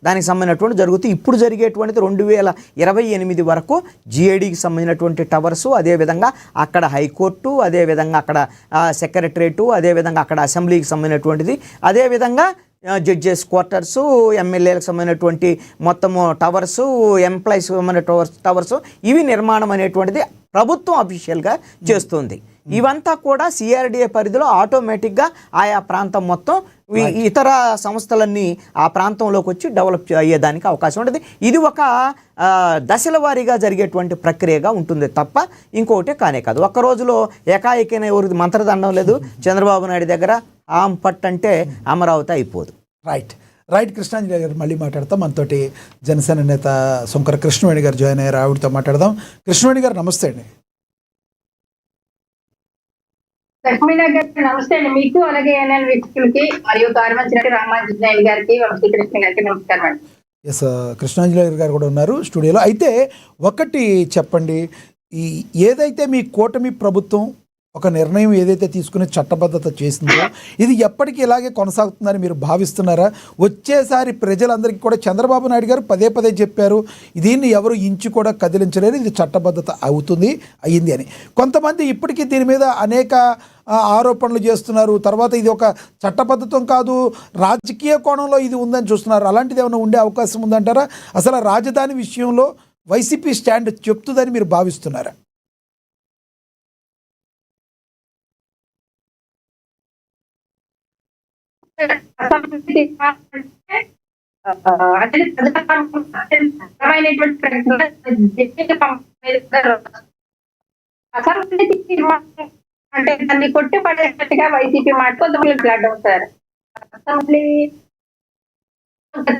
దానికి సంబంధించినటువంటి జరుగుతుంది. ఇప్పుడు జరిగేటువంటిది 2028 వరకు జిఐడికి సంబంధించినటువంటి టవర్సు, అదేవిధంగా అక్కడ హైకోర్టు, అదేవిధంగా అక్కడ సెక్రటరేటు, అదేవిధంగా అక్కడ అసెంబ్లీకి సంబంధించినటువంటిది, అదేవిధంగా జడ్జెస్ క్వార్టర్సు, ఎమ్మెల్యేలకు సంబంధించినటువంటి మొత్తము టవర్సు, ఎంప్లాయీస్ సంబంధించిన టవర్సు, ఇవి నిర్మాణం అనేటువంటిది ప్రభుత్వం అఫీషియల్గా చేస్తుంది. ఇవంతా కూడా సిఆర్డిఏ పరిధిలో ఆటోమేటిక్గా ఆయా ప్రాంతం మొత్తం ఇతర సంస్థలన్నీ ఆ ప్రాంతంలోకి వచ్చి డెవలప్ అయ్యేదానికి అవకాశం ఉంటుంది. ఇది ఒక దశల వారీగా జరిగేటువంటి ప్రక్రియగా ఉంటుంది తప్ప ఇంకొకటి కానే కాదు. ఒక్క రోజులో ఏకాఏకైనా ఎవరికి మంత్రదండం లేదు. చంద్రబాబు నాయుడు దగ్గర ఆమ్ పట్ అంటే అమరావతి అయిపోదు. రైట్ కృష్ణాంజలి గారు మళ్ళీ మాట్లాడతాం. మనతోటి జనసేన నేత శంకర కృష్ణవేణి గారు జాయిన్ అయ్యారు. ఆవిడతో మాట్లాడదాం. కృష్ణవేణి గారు నమస్తే అండి. లక్ష్మీనా గారికి నమస్తే అండి. మీకు అలాగే ఏఎన్ఎన్ వీక్షకులకి మరియు కార్యమంత్రి రామాంజనేయులు గారికి, వంశీకృష్ణ గారికి నమస్కారం అండి. ఎస్, కృష్ణాంజలి గారు కూడా ఉన్నారు స్టూడియోలో. అయితే ఒకటి చెప్పండి, ఏదైతే మీ కూటమి ప్రభుత్వం ఒక నిర్ణయం ఏదైతే తీసుకుని చట్టబద్ధత చేసిందో ఇది ఎప్పటికీ ఇలాగే కొనసాగుతుందని మీరు భావిస్తున్నారా? వచ్చేసారి ప్రజలందరికీ కూడా చంద్రబాబు నాయుడు గారు పదే పదే చెప్పారు, దీన్ని ఎవరు ఇంచు కూడా కదిలించలేరు, ఇది చట్టబద్ధత అయ్యింది అని. కొంతమంది ఇప్పటికీ దీని మీద అనేక ఆరోపణలు చేస్తున్నారు. తర్వాత ఇది ఒక చట్టబద్ధతం కాదు, రాజకీయ కోణంలో ఇది ఉందని చూస్తున్నారు. అలాంటిది ఏమైనా ఉండే అవకాశం ఉందంటారా? అసలు రాజధాని విషయంలో వైసీపీ స్టాండ్ చెప్తుందని మీరు భావిస్తున్నారా? అంటే దాన్ని కొట్టి పడేటట్టుగా వైసీపీ మాట కొంతమంది లాడ్డం సార్. అసెంబ్లీ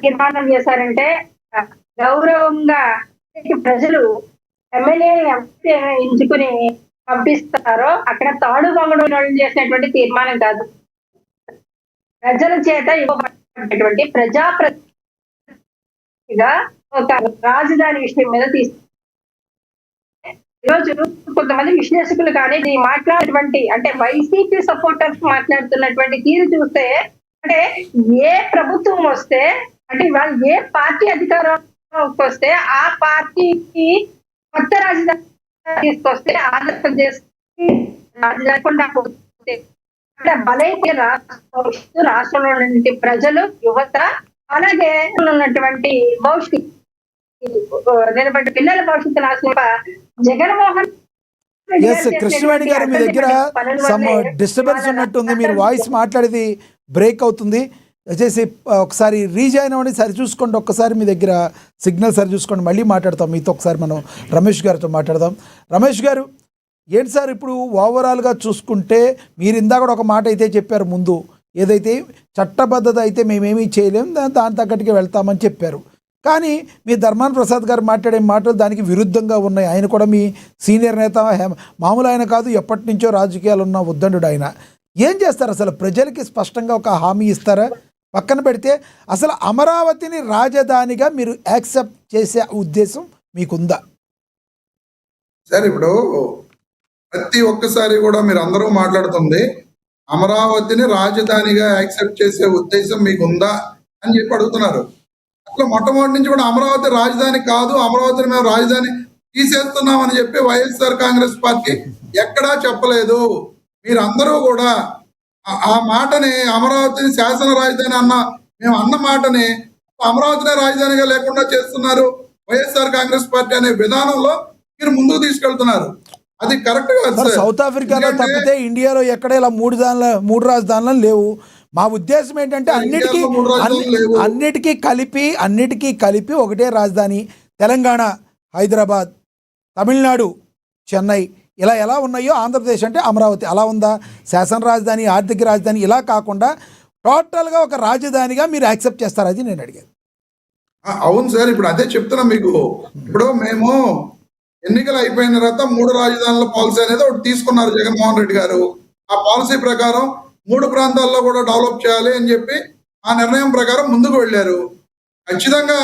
తీర్మానం చేశారంటే గౌరవంగా ప్రజలు ఎమ్మెల్యే ఎంచుకుని పంపిస్తారో అక్కడ తాడు పంగడం చేసినటువంటి తీర్మానం కాదు, ప్రజల చేత ఇవ్వబడినటువంటి ప్రజాప్రతినిధిగా ఒక రాజధాని విషయం మీద ఈరోజు కొంతమంది విశ్లేషకులు కానీ ఈ మాట్లాడేటువంటి అంటే వైసీపీ సపోర్టర్స్ మాట్లాడుతున్నటువంటి తీరు చూస్తే, అంటే ఏ ప్రభుత్వం వస్తే అంటే వాళ్ళు ఏ పార్టీ అధికారంలోకి వస్తే ఆ పార్టీకి కొత్త రాజధాని తీసుకొస్తే ఆంధ్రప్రదేశ్ రాజధాని అంటే బలైతే రాష్ట్రంలో ఉన్నటువంటి ప్రజలు, యువత, అలాగే ఉన్నటువంటి భవిష్యత్తు నిలబడి పిల్లల భవిష్యత్తు నాశనం జగన్మోహన్ ఎస్ కృష్ణవేణి గారు, మీ దగ్గర సమ్ డిస్టర్బెన్స్ ఉన్నట్టుంది, మీరు వాయిస్ మాట్లాడేది బ్రేక్ అవుతుంది. దయచేసి ఒకసారి రీజాయిన్ అవ్వండి, సరి చూసుకోండి, ఒక్కసారి మీ దగ్గర సిగ్నల్ సరి చూసుకోండి, మళ్ళీ మాట్లాడతాం మీతో. ఒకసారి మనం రమేష్ గారితో మాట్లాడదాం. రమేష్ గారు, ఏంటి సార్ ఇప్పుడు ఓవరాల్గా చూసుకుంటే మీరు ఇందాక ఒక మాట అయితే చెప్పారు ముందు, ఏదైతే చట్టబద్ధత అయితే మేమేమీ చేయలేం, దాని తగ్గట్టుగా వెళ్తామని చెప్పారు. కానీ మీ ధర్మాన ప్రసాద్ గారు మాట్లాడే మాటలు దానికి విరుద్ధంగా ఉన్నాయి. ఆయన కూడా మీ సీనియర్ నేత, మామూలు ఆయన కాదు, ఎప్పటి నుంచో రాజకీయాలు ఉన్న ఉద్దండు ఆయన. ఏం చేస్తారు అసలు? ప్రజలకి స్పష్టంగా ఒక హామీ ఇస్తారా? పక్కన పెడితే అసలు అమరావతిని రాజధానిగా మీరు యాక్సెప్ట్ చేసే ఉద్దేశం మీకుందా? సార్, ఇప్పుడు ప్రతి ఒక్కసారి కూడా మీరు అందరూ మాట్లాడుతుంది అమరావతిని రాజధానిగా యాక్సెప్ట్ చేసే ఉద్దేశం మీకుందా అని చెప్పి అడుగుతున్నారు. అట్లా మొట్టమొదటి నుంచి కూడా అమరావతి రాజధాని కాదు, అమరావతిని మేము రాజధాని తీసేస్తున్నాం అని చెప్పి వైఎస్ఆర్ కాంగ్రెస్ పార్టీ ఎక్కడా చెప్పలేదు. మీరందరూ కూడా ఆ మాటని అమరావతిని శాసన రాజధాని మేము అన్న మాటని అమరావతిని రాజధానిగా లేకుండా చేస్తున్నారు వైఎస్ఆర్ కాంగ్రెస్ పార్టీ అనే విధానంలో మీరు ముందుకు తీసుకెళ్తున్నారు. అది కరెక్ట్ కాదు. సౌత్ ఆఫ్రికాలో తప్పితే ఇండియాలో ఎక్కడ ఇలా మూడు రాజధానులు లేవు. మా ఉద్దేశం ఏంటంటే అన్నిటికీ కలిపి ఒకటే రాజధాని. తెలంగాణ హైదరాబాద్, తమిళనాడు చెన్నై, ఇలా ఎలా ఉన్నాయో ఆంధ్రప్రదేశ్ అంటే అమరావతి అలా ఉందా? శాసన రాజధాని, ఆర్థిక రాజధాని ఇలా కాకుండా టోటల్గా ఒక రాజధానిగా మీరు యాక్సెప్ట్ చేస్తారు? అది నేను అడిగాను. అవును సార్, ఇప్పుడు అదే చెప్తున్నా మీకు. ఇప్పుడు మేము ఎన్నికలు అయిపోయిన తర్వాత 3 రాజధానుల పాలసీ అనేది ఒకటి తీసుకున్నారు జగన్మోహన్ రెడ్డి గారు. ఆ పాలసీ ప్రకారం 3 ప్రాంతాల్లో కూడా డెవలప్ చేయాలి అని చెప్పి ఆ నిర్ణయం ప్రకారం ముందుకు వెళ్ళారు. ఖచ్చితంగా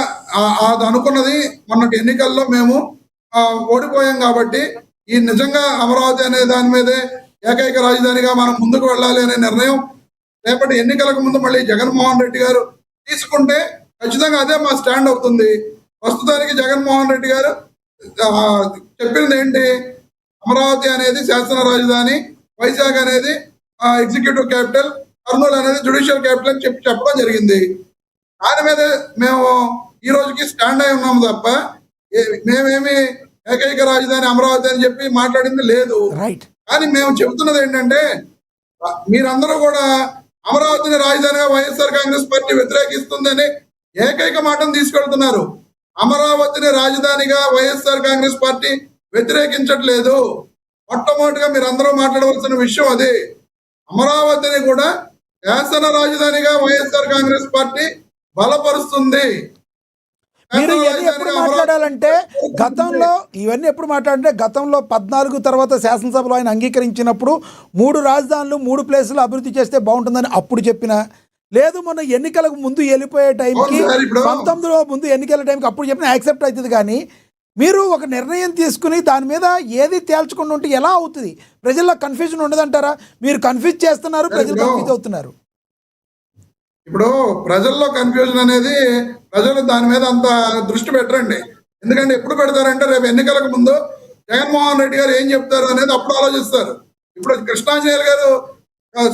అది అనుకున్నది మొన్నటి ఎన్నికల్లో మేము ఓడిపోయాం కాబట్టి ఈ నిజంగా అమరావతి అనే దాని మీదే ఏకైక రాజధానిగా మనం ముందుకు వెళ్ళాలి అనే నిర్ణయం రేపటి ఎన్నికలకు ముందు మళ్ళీ జగన్మోహన్ రెడ్డి గారు తీసుకుంటే ఖచ్చితంగా అదే మా స్టాండ్ అవుతుంది. ప్రస్తుతానికి జగన్మోహన్ రెడ్డి గారు చెప్పింది ఏంటి? అమరావతి అనేది శాసన రాజధాని, వైజాగ్ అనేది ఎగ్జిక్యూటివ్ క్యాపిటల్, కర్నూలు అనేది జ్యుడిషియల్ క్యాపిటల్ అని చెప్పడం జరిగింది. దాని మీద మేము ఈ రోజుకి స్టాండ్ అయి ఉన్నాము తప్ప మేమేమి ఏకైక రాజధాని అమరావతి అని చెప్పి మాట్లాడింది లేదు. కానీ మేము చెబుతున్నది ఏంటంటే మీరందరూ కూడా అమరావతిని రాజధానిగా వైఎస్ఆర్ కాంగ్రెస్ పార్టీ వ్యతిరేకిస్తుందని ఏకైక మాటను తీసుకెళ్తున్నారు. అమరావతిని రాజధానిగా వైఎస్ఆర్ కాంగ్రెస్ పార్టీ వ్యతిరేకించట్లేదు. మొట్టమొదటిగా మీరు అందరూ మాట్లాడవలసిన విషయం అదే. అమరావతిని కూడా శాసన రాజధానిగా వైఎస్ఆర్ కాంగ్రెస్ పార్టీ బలపరుస్తుంది. మీరు ఎప్పుడు మాట్లాడాలంటే ఎప్పుడు మాట్లాడంటే గతంలో 14 తర్వాత శాసనసభలో ఆయన అంగీకరించినప్పుడు 3 రాజధానులు 3 ప్లేసులు అభివృద్ధి చేస్తే బాగుంటుందని అప్పుడు చెప్పిన లేదు. మొన్న ఎన్నికలకు ముందు వెళ్ళిపోయే టైంకి 19లో ముందు ఎన్నికల టైంకి అప్పుడు చెప్పిన యాక్సెప్ట్ అవుతుంది. కానీ మీరు ఒక నిర్ణయం తీసుకుని దాని మీద ఏది తేల్చకుండా ఉంటే ఎలా అవుతుంది? ప్రజల్లో కన్ఫ్యూజన్ ఉండదంటారా? మీరు కన్ఫ్యూజ్ చేస్తున్నారు, ప్రజలు కన్ఫ్యూజ్ అవుతున్నారు. ఇప్పుడు ప్రజల్లో కన్ఫ్యూజన్ అనేది ప్రజలు దాని మీద అంత దృష్టి పెట్టరండి. ఎందుకంటే ఎప్పుడు పెడతారంటే రేపు ఎన్నికలకు ముందు జగన్మోహన్ రెడ్డి గారు ఏం చెప్తారు అనేది అప్పుడు ఆలోచిస్తారు. ఇప్పుడు కృష్ణాంజనేయులు గారు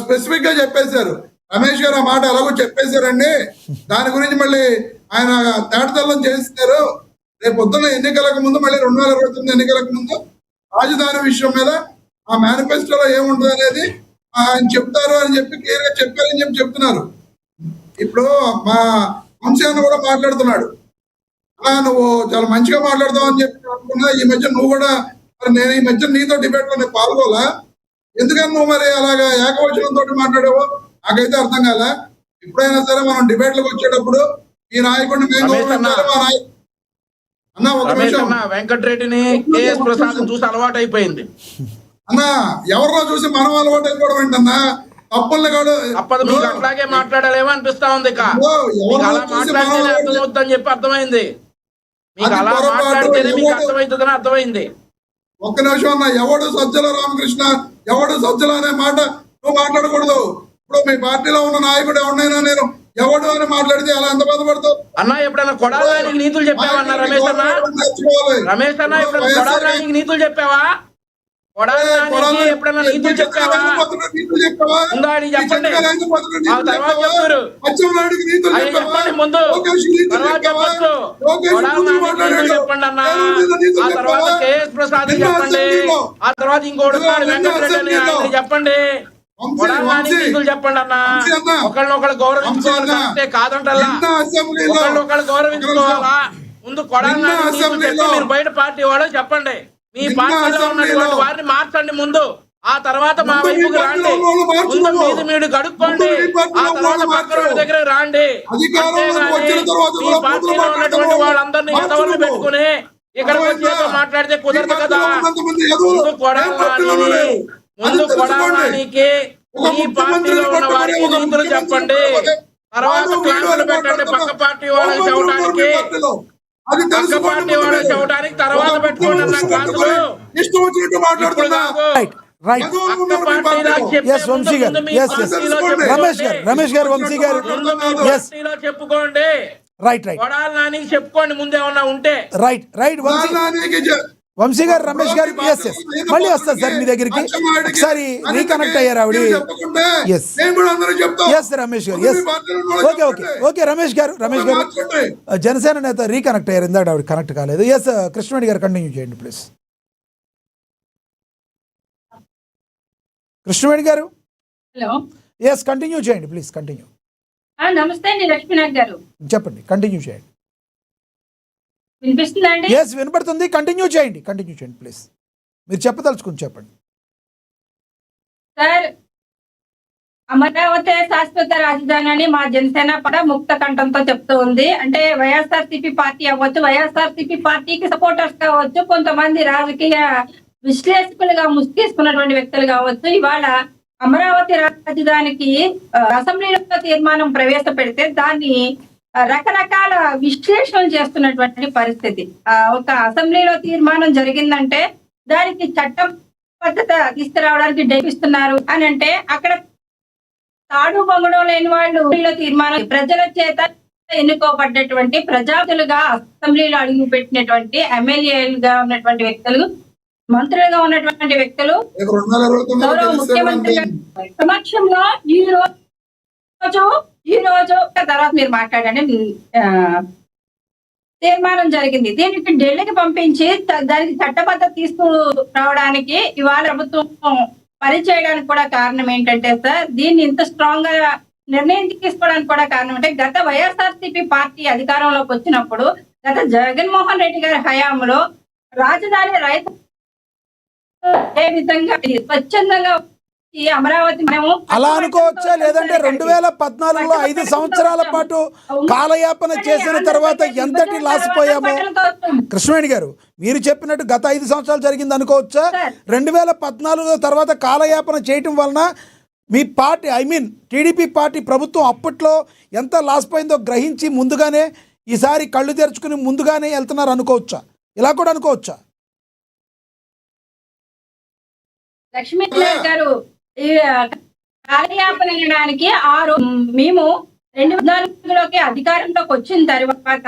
స్పెసిఫిక్ గా చెప్పేశారు, రమేష్ గారు ఆ మాట ఎలాగో చెప్పేశారండి, దాని గురించి మళ్ళీ ఆయన తేటతెల్లం చేస్తున్నారు. రేపు పొద్దున్న ఎన్నికలకు ముందు మళ్ళీ 2029 ఎన్నికలకు ముందు రాజధాని విషయం మీద ఆ మేనిఫెస్టోలో ఏముంటుంది అనేది ఆయన చెప్తారు అని చెప్పి క్లియర్ గా చెప్పారని చెప్పి చెప్తున్నారు. ఇప్పుడు మా వంశీయన్న కూడా మాట్లాడుతున్నాడు, నువ్వు చాలా మంచిగా మాట్లాడతావు అని చెప్పి అనుకున్నా. ఈ మధ్య నువ్వు కూడా నేను ఈ మధ్య నీతో డిబేట్ లో నేను పాల్గొలా, ఎందుకని నువ్వు మరి అలాగా ఏకవచనంతో మాట్లాడావో నాకైతే అర్థం కాలే. ఎప్పుడైనా సరే మనం డిబేట్లకు వచ్చేటప్పుడు ఈ నాయకుడిని మేము వెంకటరెడ్డిని కేఎస్ ప్రసాద్ చూసి అలవాటు అయిపోయింది. అన్నా ఎవరినో చూసి మనం అలవాటు అయిపోవడం ఏంటన్నా? తప్పుల్ని కాదు తప్పదు, మీకు అట్లాగే మాట్లాడాలేమో అనిపిస్తా ఉంది. మీకు అలా మాట్లాడితేనే అర్థమవుతుందని చెప్పి అర్థమైంది. మీకు అలా మాట్లాడితేనే మీకు అర్థమవుతుందని అర్థమైంది. ఒక్క నిమిషం అన్న, ఎవడు సజ్జల రామకృష్ణ, ఎవడు సజ్జల అనే మాట నువ్వు మాట్లాడకూడదు. ఇప్పుడు మీ పార్టీలో ఉన్న నాయకుడు ఎవరినైనా నేను ఎవడు అని మాట్లాడితే అలా ఎంత బాధపడతావు అన్నా? ఎప్పుడైనా కొడాలని నీతులు చెప్పావన్నా రమేష్ అన్న? రమేష్ అన్న ఎప్పుడైనా కొడాలని నీతులు చెప్పావా? కొడాలని ఎప్పుడైనా నీతులు చెప్పావా? ఉందా అని చెప్పండి. ఆ తర్వాత చెప్తారు. చెప్పండి ముందు, తర్వాత చెప్పచ్చు. కొడాలని చెప్పండి అన్న. ఆ తర్వాత కేఎస్ ప్రసాద్ చెప్పండి. ఆ తర్వాత ఇంకోటి వెంకటరెడ్డి అని చెప్పండి. కొడాలని నీతులు చెప్పండి అన్న. ఒకళ్ళనొకళ్ళు గౌరవించుకోవాలి, కాదంటల్లా. ఒకళ్ళనొకళ్ళు గౌరవించుకోవాలా? ముందు కొడాలని నీతులు చెప్పి మీరు బయట పార్టీ వాళ్ళు చెప్పండి. మీ పార్టీలో ఉన్నటువంటి వారిని మార్చండి ముందు. ఆ తర్వాత మా వైపుకి రాండి. ముందు మీది మీరు గడుక్కోండి, ఆ తర్వాత పక్కన దగ్గర రాండి. అంతేగాని మీ పార్టీలో ఉన్నటువంటి వాళ్ళందరినీ ఎదవల్ని పెట్టుకుని ఇక్కడికి వచ్చి ఏదో మాట్లాడితే కుదరదు కదా. ముందు కొడాలానికి ఈ పార్టీలో ఉన్న వారికి నీతులు చెప్పండి. తర్వాత క్లాసులు పెట్టండి పక్క పార్టీ వాళ్ళకి చెప్పడానికి. పక్క పార్టీ వాళ్ళకి చెప్పడానికి తర్వాత పెట్టుకోండి అన్న క్లాసులు. చెప్పుకోండి. కొడాలానికి చెప్పుకోండి ముందు ఏమన్నా ఉంటే. వంశీ గారు, రమేష్ గారు, మళ్ళీ వస్తారు సార్ మీ దగ్గరికి. ఒకసారి రీకనెక్ట్ అయ్యారు ఆవిడ. రమేష్ గారు, ఓకే ఓకే ఓకే రమేష్ గారు జనసేన నేత రీకనెక్ట్ అయ్యారు. ఇందాక ఆవిడ కనెక్ట్ కాలేదు. కృష్ణవేణి గారు కంటిన్యూ చేయండి ప్లీజ్. కృష్ణవేణి గారు, హలో, కంటిన్యూ చేయండి ప్లీజ్. కంటిన్యూ. నమస్తే అండి లక్ష్మీనాథ్ గారు, చెప్పండి, కంటిన్యూ చేయండి. వినిపిస్తుందండి? వినపడుతుంది. కంటిన్యూ చేయండి ప్లీజ్. మీరు చెప్పదలుచుకుని చెప్పండి సార్. అమరావతి శాశ్వత రాజధాని అని మా జనసేన కూడా ముక్త కంఠంతో చెప్తూ ఉంది. అంటే వైఎస్ఆర్సీపీ పార్టీ అవ్వచ్చు, వైఎస్ఆర్సీపీ పార్టీకి సపోర్టర్స్ కావచ్చు, కొంతమంది రాజకీయ విశ్లేషకులుగా ముసుగేసుకున్నటువంటి వ్యక్తులు కావచ్చు, ఇవాళ అమరావతి రాజధానికి అసెంబ్లీలో తీర్మానం ప్రవేశపెడితే దాన్ని రకరకాల విశ్లేషణలు చేస్తున్నటువంటి పరిస్థితి. ఒక అసెంబ్లీలో తీర్మానం జరిగిందంటే దానికి చట్టం పద్ధతి తీసుకురావడానికి డేపిస్తున్నారు అని అంటే అక్కడ తాడు బొమ్మడం లేని వాళ్ళు తీర్మానం ప్రజల చేత ఎన్నుకోబడ్డటువంటి ప్రజాతులుగా అసెంబ్లీలో అడుగు పెట్టినటువంటి ఎమ్మెల్యేలుగా ఉన్నటువంటి వ్యక్తులు, మంత్రులుగా ఉన్నటువంటి వ్యక్తులు గౌరవ ముఖ్యమంత్రి సమక్షంలో ఈ రోజు తర్వాత మీరు మాట్లాడండి తీర్మానం జరిగింది. దీనికి ఢిల్లీకి పంపించి దానికి చట్టబద్ధత తీసుకురావడానికి ఇవాళ ప్రభుత్వం పనిచేయడానికి కూడా కారణం ఏంటంటే సార్, దీన్ని ఇంత స్ట్రాంగ్ గా నిర్ణయం తీసుకోవడానికి కూడా కారణం అంటే గత వైఎస్ఆర్సీపీ పార్టీ అధికారంలోకి వచ్చినప్పుడు గత జగన్మోహన్ రెడ్డి గారి హయాంలో రాజధాని రైతు ఏ విధంగా స్వచ్ఛందంగా అమరావతి అలా అనుకోవచ్చా? లేదంటే 2014లో 5 సంవత్సరాల పాటు కాలయాపన చేసిన తర్వాత ఎంతటి లాసిపోయామో? కృష్ణవేణి గారు, మీరు చెప్పినట్టు గత 5 సంవత్సరాలు జరిగింది అనుకోవచ్చా? 2014 తర్వాత కాలయాపన చేయటం వలన మీ పార్టీ టీడీపీ పార్టీ ప్రభుత్వం అప్పట్లో ఎంత లాసిపోయిందో గ్రహించి ముందుగానే ఈసారి కళ్ళు తెరుచుకుని ముందుగానే వెళ్తున్నారు అనుకోవచ్చా? ఇలా కూడా అనుకోవచ్చా? లక్ష్మీనారాయణ గారు, ఈ కాలయాపన చేయడానికి మేము 2014లోకి అధికారంలోకి వచ్చిన తర్వాత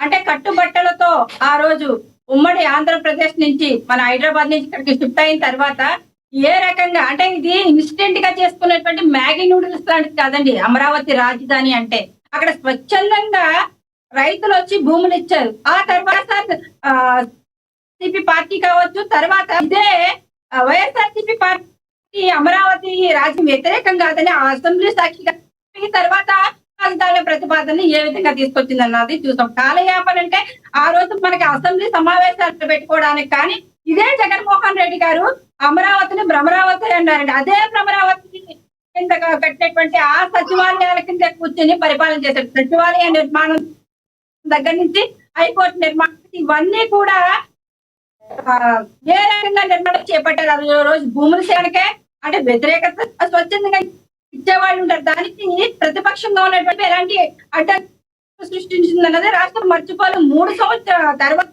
అంటే కట్టుబట్టలతో ఆ రోజు ఉమ్మడి ఆంధ్రప్రదేశ్ నుంచి మన హైదరాబాద్ నుంచి ఇక్కడికి షిఫ్ట్ అయిన తర్వాత ఏ రకంగా అంటే ఇది ఇన్స్టెంట్ గా చేసుకున్నటువంటి మ్యాగీ నూడిల్స్ లాంటిది కాదండి అమరావతి రాజధాని అంటే. అక్కడ స్వచ్ఛందంగా రైతులు వచ్చి భూములు ఇచ్చారు. ఆ తర్వాత సిపి పార్టీ కావచ్చు, తర్వాత ఇదే వైఎస్ఆర్సీపీ పార్టీ అమరావతి రాజ్యం వ్యతిరేకం కాదని అసెంబ్లీ సాక్షిగా తర్వాత రాజధాని ప్రతిపాదనని ఏ విధంగా తీసుకొచ్చింది అన్నది చూసాం. కాలయాపన అంటే ఆ రోజు మనకి అసెంబ్లీ సమావేశాలు పెట్టుకోవడానికి, కానీ ఇదే జగన్మోహన్ రెడ్డి గారు అమరావతిని భ్రమరావతి అన్నారండి. అదే భ్రమరావతి కింద కట్టినటువంటి ఆ సచివాలయాల కింద కూర్చొని పరిపాలన చేశారు. సచివాలయ నిర్మాణం దగ్గర నుంచి హైకోర్టు నిర్మాణం ఇవన్నీ కూడా ఆ, ఏ రకంగా నిర్మాణం చేపట్టారు? ఆ రోజు భూముల సేవకే అంటే వ్యతిరేకత స్వచ్ఛందంగా ఇచ్చేవాళ్ళు ఉంటారు. దానికి ప్రతిపక్షంగా ఉన్నటువంటి ఎలాంటి అడ్డంకులు సృష్టించింది అన్నది రాష్ట్రం మర్చిపోలేదు. 3 సంవత్సరాల తర్వాత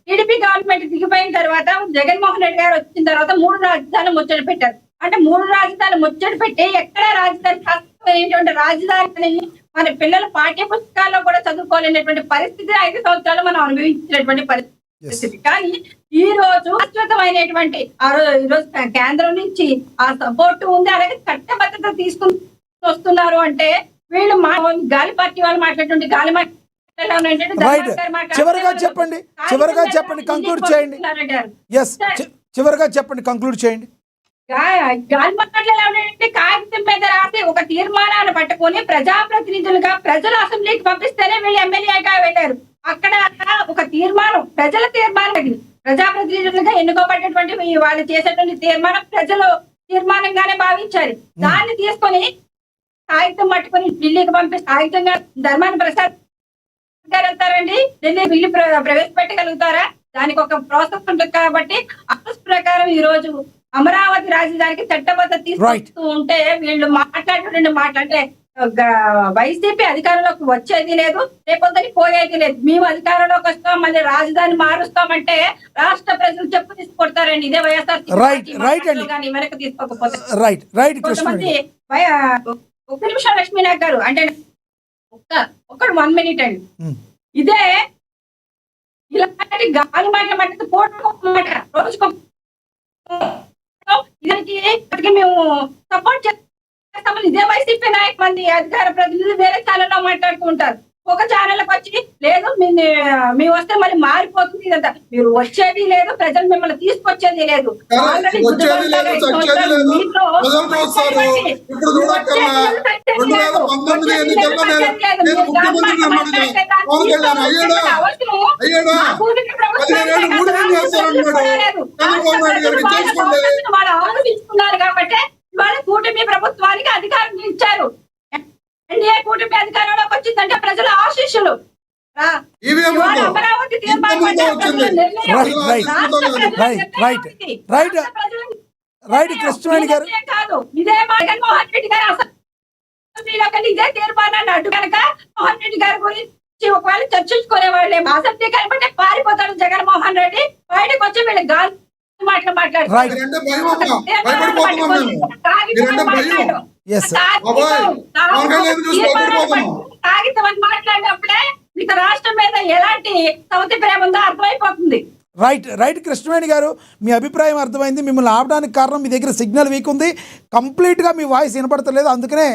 టీడీపీ గవర్నమెంట్ దిగిపోయిన తర్వాత జగన్మోహన్ రెడ్డి గారు వచ్చిన తర్వాత 3 రాజధానులు ముచ్చట పెట్టారు. అంటే 3 రాజధానులు ముచ్చట పెట్టి ఎక్కడ రాజధాని శాస్త్రమైనటువంటి రాజధాని మన పిల్లల పాఠ్య పుస్తకాల్లో కూడా చదువుకోలేనటువంటి పరిస్థితి 5 సంవత్సరాలు మనం అనుభవించినటువంటి పరిస్థితి. కానీ ఈ రోజు శాశ్వతమైనటువంటి ఈ రోజు కేంద్రం నుంచి ఆ సపోర్ట్ ఉంది, అలాగే చట్టబద్ధత తీసుకుని వస్తున్నారు. అంటే వీళ్ళు గాలి పార్టీ వాళ్ళు మాట్లాడుతుంటే గాలి రైట్, చివరిగా చెప్పండి కంక్లూడ్ చేయండి. ఎస్, చివరిగా చెప్పండి, కంక్లూడ్ చేయండి. గాలి మాట్లాడాలంటే కాగితం మీద రాసి ఒక తీర్మానాన్ని పట్టుకొని ప్రజాప్రతినిధులుగా ప్రజల అసెంబ్లీకి పంపిస్తేనే వీళ్ళు ఎమ్మెల్యేగా వెళ్ళారు. అక్కడ ఒక తీర్మానం, ప్రజల తీర్మానం, అది ప్రజాప్రతినిధులుగా ఎన్నుకోబడినటువంటి వాళ్ళు చేసేటువంటి తీర్మానం ప్రజలు తీర్మానంగానే భావించారు. దాన్ని తీసుకొని కాగితం పట్టుకొని ఢిల్లీకి పంపిస్తే కాగితంగా ధర్మాన్ని ప్రసాద్ గారు వెళ్తారండి, ఢిల్లీ బిల్లు ప్రవేశపెట్టగలుగుతారా? దానికి ఒక ప్రాసెస్ ఉంటుంది. కాబట్టి ఆ ప్రకారం ఈ రోజు అమరావతి రాజధానికి చట్టబద్ధత తీసుకొస్తూ ఉంటే వీళ్ళు మాట్లాడితే వైసీపీ అధికారంలోకి వచ్చేది లేదు, రేపొద్దని పోయేది లేదు. మేము అధికారంలోకి వస్తాం, మళ్ళీ రాజధాని మారుస్తామంటే రాష్ట్ర ప్రజలు చెప్పు తీసుకొడతారండి. ఇదే వైఎస్ఆర్ కానీ వెనక్కి తీసుకోకపోతే. కొంతమంది ఒక నిమిషం లక్ష్మీనాథ్ గారు అంటే ఒక్కడు 1 మినిట్ అండి. ఇదే ఇలాంటి గాలి మాటలు పోటీ రోజుకో ఇదానికి మేము సపోర్ట్ చేస్తామని ఇదే వైసీపీ నాయకు మంది అధికార ప్రతినిధులు వేరే ఛానల్లో మాట్లాడుతూ ఉంటారు. ఒక ఛానల్కి వచ్చి లేదు మీ వస్తే మళ్ళీ మారిపోతుంది ఇదంతా. మీరు వచ్చేది లేదు, ప్రజలు మిమ్మల్ని తీసుకొచ్చేది లేదు. వాళ్ళు ఆలోచించుకున్నారు కాబట్టి వాళ్ళ కూటమి ప్రభుత్వానికి అధికారం ఇచ్చారు. ఎన్డీఏ కూటమి అధికారంలోకి వచ్చిందంటే ప్రజల ఆశీస్సులు. అమరావతి కాదు, ఇదే జగన్మోహన్ రెడ్డి గారు అసెంబ్లీలోకి ఇదే తీర్మానాన్ని అడ్డు కనుక మోహన్ రెడ్డి గారి గురించి ఒకవేళ చర్చించుకునే వాళ్ళే అసెంబ్లీ కనబట్టే పారిపోతాడు జగన్మోహన్ రెడ్డి. బయటకు వచ్చి వీళ్ళు గాలి మాటలు మాట్లాడతారు. కాగితం అని మాట్లాడినప్పుడే మీకు రాష్ట్రం మీద ఎలాంటి సౌతి ప్రేమ ఉందో అర్థమైపోతుంది. రైట్ కృష్ణవేణి గారు, మీ అభిప్రాయం అర్థమైంది. మిమ్మల్ని ఆపడానికి కారణం మీ దగ్గర సిగ్నల్ వీక్ ఉంది, కంప్లీట్గా మీ వాయిస్ వినపడతలేదు. అందుకనే